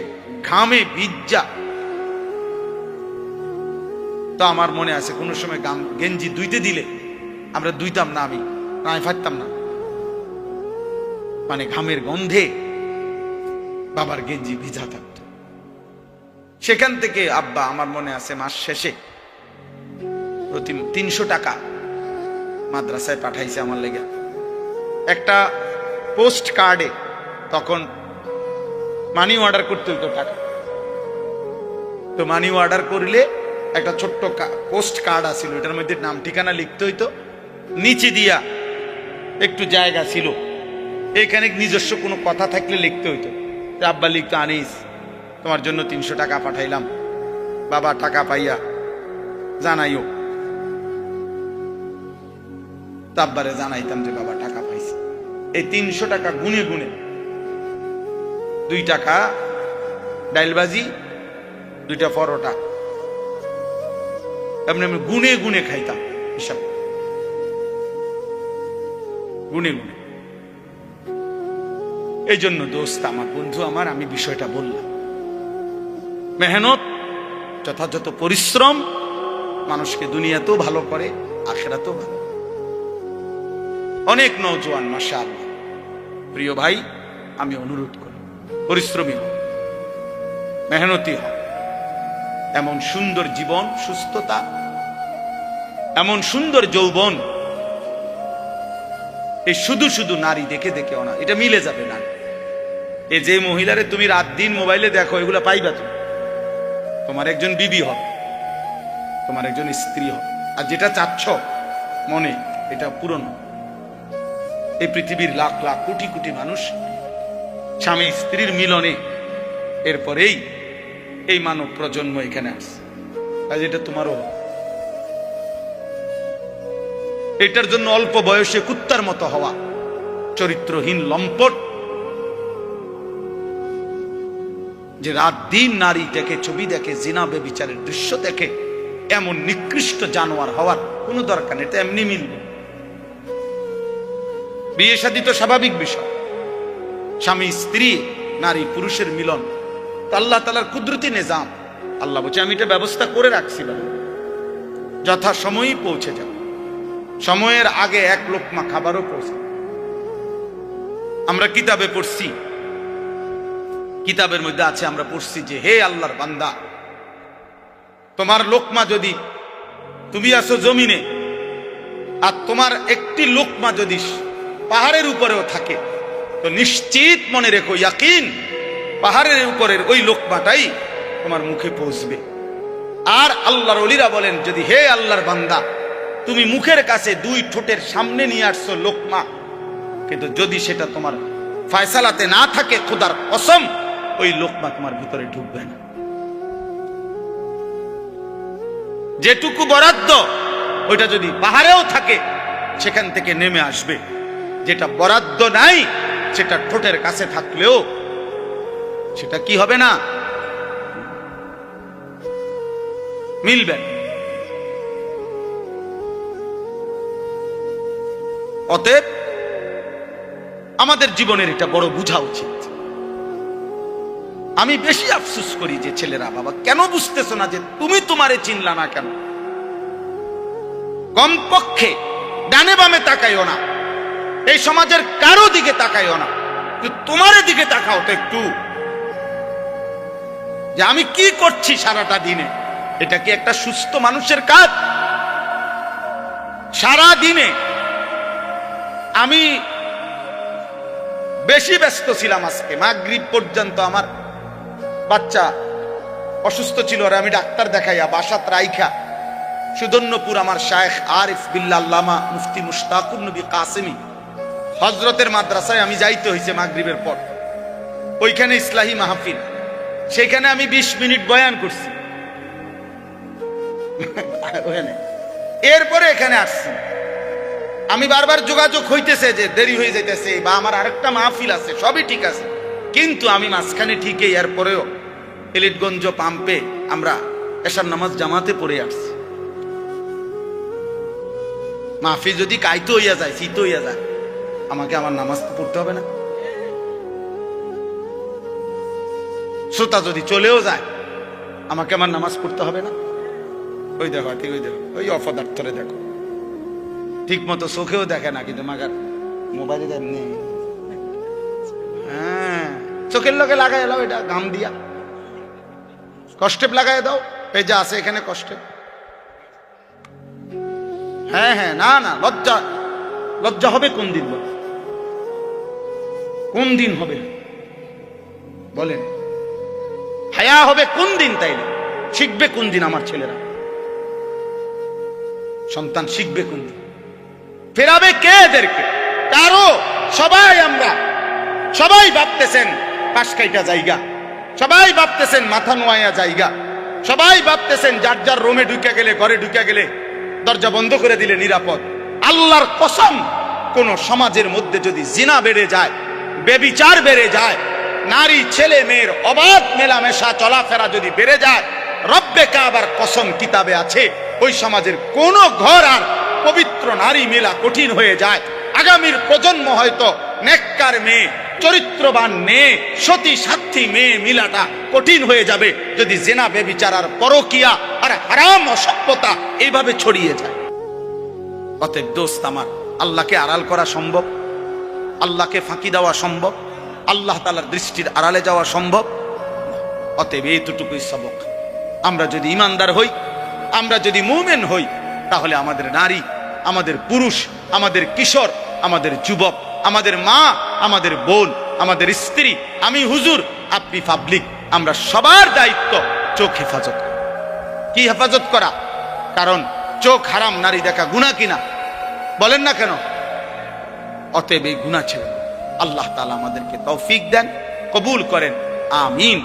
ঘামে ভিজা। তো আমার মনে আছে কোনো সময় গেঞ্জি ধুইতে দিলে আমরা ধুইতাম না, আমি ফাটতাম না, মানে ঘামের গন্ধে বাবার গেঞ্জি ভিজা থাকতো। সেখান থেকে আব্বা, আমার মনে আছে, মাস শেষে প্রতি 300 টাকা মাদ্রাসায় পাঠাইছে আমার লেগে। একটা পোস্ট কার্ডে তখন মানি অর্ডার করতে হইতো টাকা, তো মানি অর্ডার করলে একটা ছোট্ট পোস্ট কার্ড আছিল, এটার মধ্যে নাম ঠিকানা লিখতে হইতো, নিচে দিয়া একটু জায়গা ছিল, এখানে নিজস্ব কোনো কথা থাকলে লিখতে হইতো। আব্বা লিখতো, আনিস তোমার জন্য 300 টাকা পাঠাইলাম, বাবা টাকা পাইয়া জানাইও। তো আব্বারে জানাইতাম যে বাবা টাকা পাইছে। এই 300 টাকা গুনে গুনে 2 টাকা ডাইলবাজি, 2টা পরোটা, এমনি গুনে গুনে খাইতাম, হিসাব গুনে গুনে। এই জন্য দোস্ত আমার, বন্ধু আমার, আমি বিষয়টা বললাম, মেহনত, যথাযথ পরিশ্রম মানুষকে দুনিয়াতেও ভালো করে, আখিরাতেও ভালো। অনেক নওজোয়ান মাশাআল্লাহ, প্রিয় ভাই, আমি অনুরোধ করি পরিশ্রমী হোক, মেহনতি হোক। এমন সুন্দর জীবন, সুস্থতা, এমন সুন্দর যৌবন, এই শুধু শুধু নারী দেখে দেখে না, এটা মিলে যাবে না। এই যে মহিলারে তুমি রাত দিন মোবাইলে দেখো, এগুলা পাইবা তুমি, তোমার একজন বিবি হবে, তোমার একজন স্ত্রী হবে। আর যেটা চাচ্ছ মনে, এটা পূরণ। এই পৃথিবীর লাখ লাখ কোটি কোটি মানুষ স্বামী স্ত্রীর মিলনে এরপরেই এই মানব প্রজন্ম এখানে আসছে। আজ এটা তোমারও, এটার জন্য অল্প বয়সে কুত্তার মতো হওয়া, চরিত্রহীন লম্পট, যে রাত দিন নারী দেখে, ছবি দেখে, জিনা বেবিচারের দৃশ্য দেখে, এমন নিকৃষ্ট জানোয়ার হওয়ার কোনো দরকার নেই। এটা এমনি মিলবে। বিয়ে শাদী তো স্বাভাবিক বিষয়, স্বামী স্ত্রী, নারী পুরুষের মিলন, আল্লাহ তাআলার কুদরতি নিজাম। আল্লাহ বলছে আমি এটা ব্যবস্থা করে রাখছি, যথা সময়ই পৌঁছে যাবে, সময়ের আগে এক লোকমা খাবারও পৌঁছে। আমরা কিতাবে পড়ছি কিতাবের মধ্যে আছে, আমরা পড়ছি যে হে আল্লাহর বান্দা, তোমার লোকমা যদি, তুমি আছো জমিনে আর তোমার একটি লোকমা যদি পাহাড়ের উপরেও থাকে, তো নিশ্চিত মনে রেখো, ইয়াকিন, পাহাড়ের উপরের ওই লোকমাটাই তোমার মুখে পৌঁছবে। আর আল্লাহর ওলিরা বলেন, যদি হে আল্লাহর বান্দা, তুমি মুখের কাছে দুই ঠোঁটের সামনে নিয়ে আসছো লোকমা, কিন্তু যদি সেটা তোমার ফয়সালাতে না থাকে, খোদার কসম ওই লোকমা তোমার ভিতরে ঢুকবে না। যেটুকু বরাদ্দ ওইটা যদি পাহাড়েও থাকে সেখান থেকে নেমে আসবে, যেটা বরাদ্দ নাই সেটা ঠোঁটের কাছে থাকলেও সেটা কি হবে না, মিলবে। অতএব আমাদের জীবনের এটা বড় বোঝা উচিত। আমি বেশি আফসোস করি যে ছেলেরা, বাবা কেন বুঝতেছো না যে তুমি তোমারে চিনলা না কেন? কমপক্ষে ডানে বামে তাকাইও না, এই সমাজের কারো দিকে তাকাইও না, তোমার দিকে তাকাও তো একটু, যে আমি কি করছি সারাটা দিনে। এটা কি একটা সুস্থ মানুষের কাজ? সারা দিনে আমি বেশি ব্যস্ত ছিলাম, আজকে মাগরিব পর্যন্ত আমার বাচ্চা অসুস্থ ছিল, আর আমি ডাক্তার দেখাইয়া বাসাত রাইখা সুদন্যপুর আমার শায়েখ আরিফ বিল্লাহ আল্লামা মুফতি মুশতাকুর নবী কাসেমি হযরতের মাদ্রাসায় আমি যাইতে হয়েছে মাগরিবের পর। ওইখানে ইসলাহি মাহফিল, সেখানে আমি 20 মিনিট বয়ান করছি। এরপরে এখানে আসছি, আমি বারবার যোগাযোগ হইতেছে যে দেরি হয়ে যাইতেছে, বা আমার আরেকটা মাহফিল আছে, সবই ঠিক আছে, কিন্তু আমি মাঝখানে ঠিকই এরপরেও এলিটগঞ্জ পাম্পে আমরা এশার নামাজ জামাতে পড়ে আসছি। মাহফিল যদি কাইতে হইয়া যায়, শীত হইয়া যায়, আমাকে আমার নামাজ তো পড়তে হবে না? শ্রোতা যদি চলেও যায়, আমাকে আমার নামাজ পড়তে হবে না? ওই দেখো, ওই দেখো, ওই অপদার্থরে দেখো, ঠিক মতো চোখেও দেখে না, কিন্তু মাগার মোবাইলে নেই। হ্যাঁ, চোখের লগে লাগাই এলাও, এটা গাম দিয়া কষ্টেপ লাগাই দাও, এই যে আছে এখানে কষ্টেপ। হ্যাঁ হ্যাঁ, না না, লজ্জা, লজ্জা হবে কোন দিন? কোন দিন হবে বলেন? হায়া হবে কোন দিন? তাইলে শিখবে কোন দিন আমার ছেলেরা? সন্তান শিখবে কোন দিন? ফেরাবে কে এদেরকে? কারো। সবাই আমরা, সবাই ভাবতেছেন পাশ কাইটা জায়গা, সবাই ভাবতেছেন মাথা নোয়া জায়গা, সবাই ভাবতেছেন যার যার রুমে ঢুকে গেলে, ঘরে ঢুকে গেলে দরজা বন্ধ করে দিলে নিরাপদ। আল্লাহর কসম, কোন সমাজের মধ্যে যদি জিনা বেড়ে যায়, বেবিচার বেড়ে যায়, নারী ছেলে মেয়ের অবাধ মেলামেশা চলাফেরা যদি বেড়ে যায়, রব্বে কাবার কসম কিতাবে আছে, ওই সমাজের কোন ঘর আর পবিত্র নারী মেলা কঠিন হয়ে যায়। আগামীর প্রজন্ম হয়তো নেককার মেয়ে, চরিত্রবান মেয়ে, সতী সাথী মেয়ে মিলাটা কঠিন হয়ে যাবে যদি জেনা বেবিচার আর পরকিয়া আর হারাম অসভ্যতা এইভাবে ছড়িয়ে যায়। অতএব দোস্ত আমার, আল্লাহকে আড়াল করা সম্ভব, আল্লাহকে ফাঁকি দেওয়া সম্ভব, আল্লাহ তাআলার দৃষ্টির আড়ালে যাওয়া সম্ভব। অতএব এইটুকুই সবক। আমরা যদি ইমানদার হই, আমরা যদি মুমিন হই, তাহলে আমাদের নারী, আমাদের পুরুষ, আমাদের কিশোর, আমাদের যুবক, আমাদের মা, আমাদের বোন, আমাদের স্ত্রী, আমি হুজুর, আপনি পাবলিক, আমরা সবার দায়িত্ব চোখ হেফাজত করা। কি হেফাজত করা? কারণ চোখ হারাম নারী দেখা গুনাহ কিনা? বলেন না কেন? অতএব এই গুনাহ ছেড়ে আল্লাহ তাআলা আমাদেরকে তৌফিক দেন, কবুল করেন, আমিন।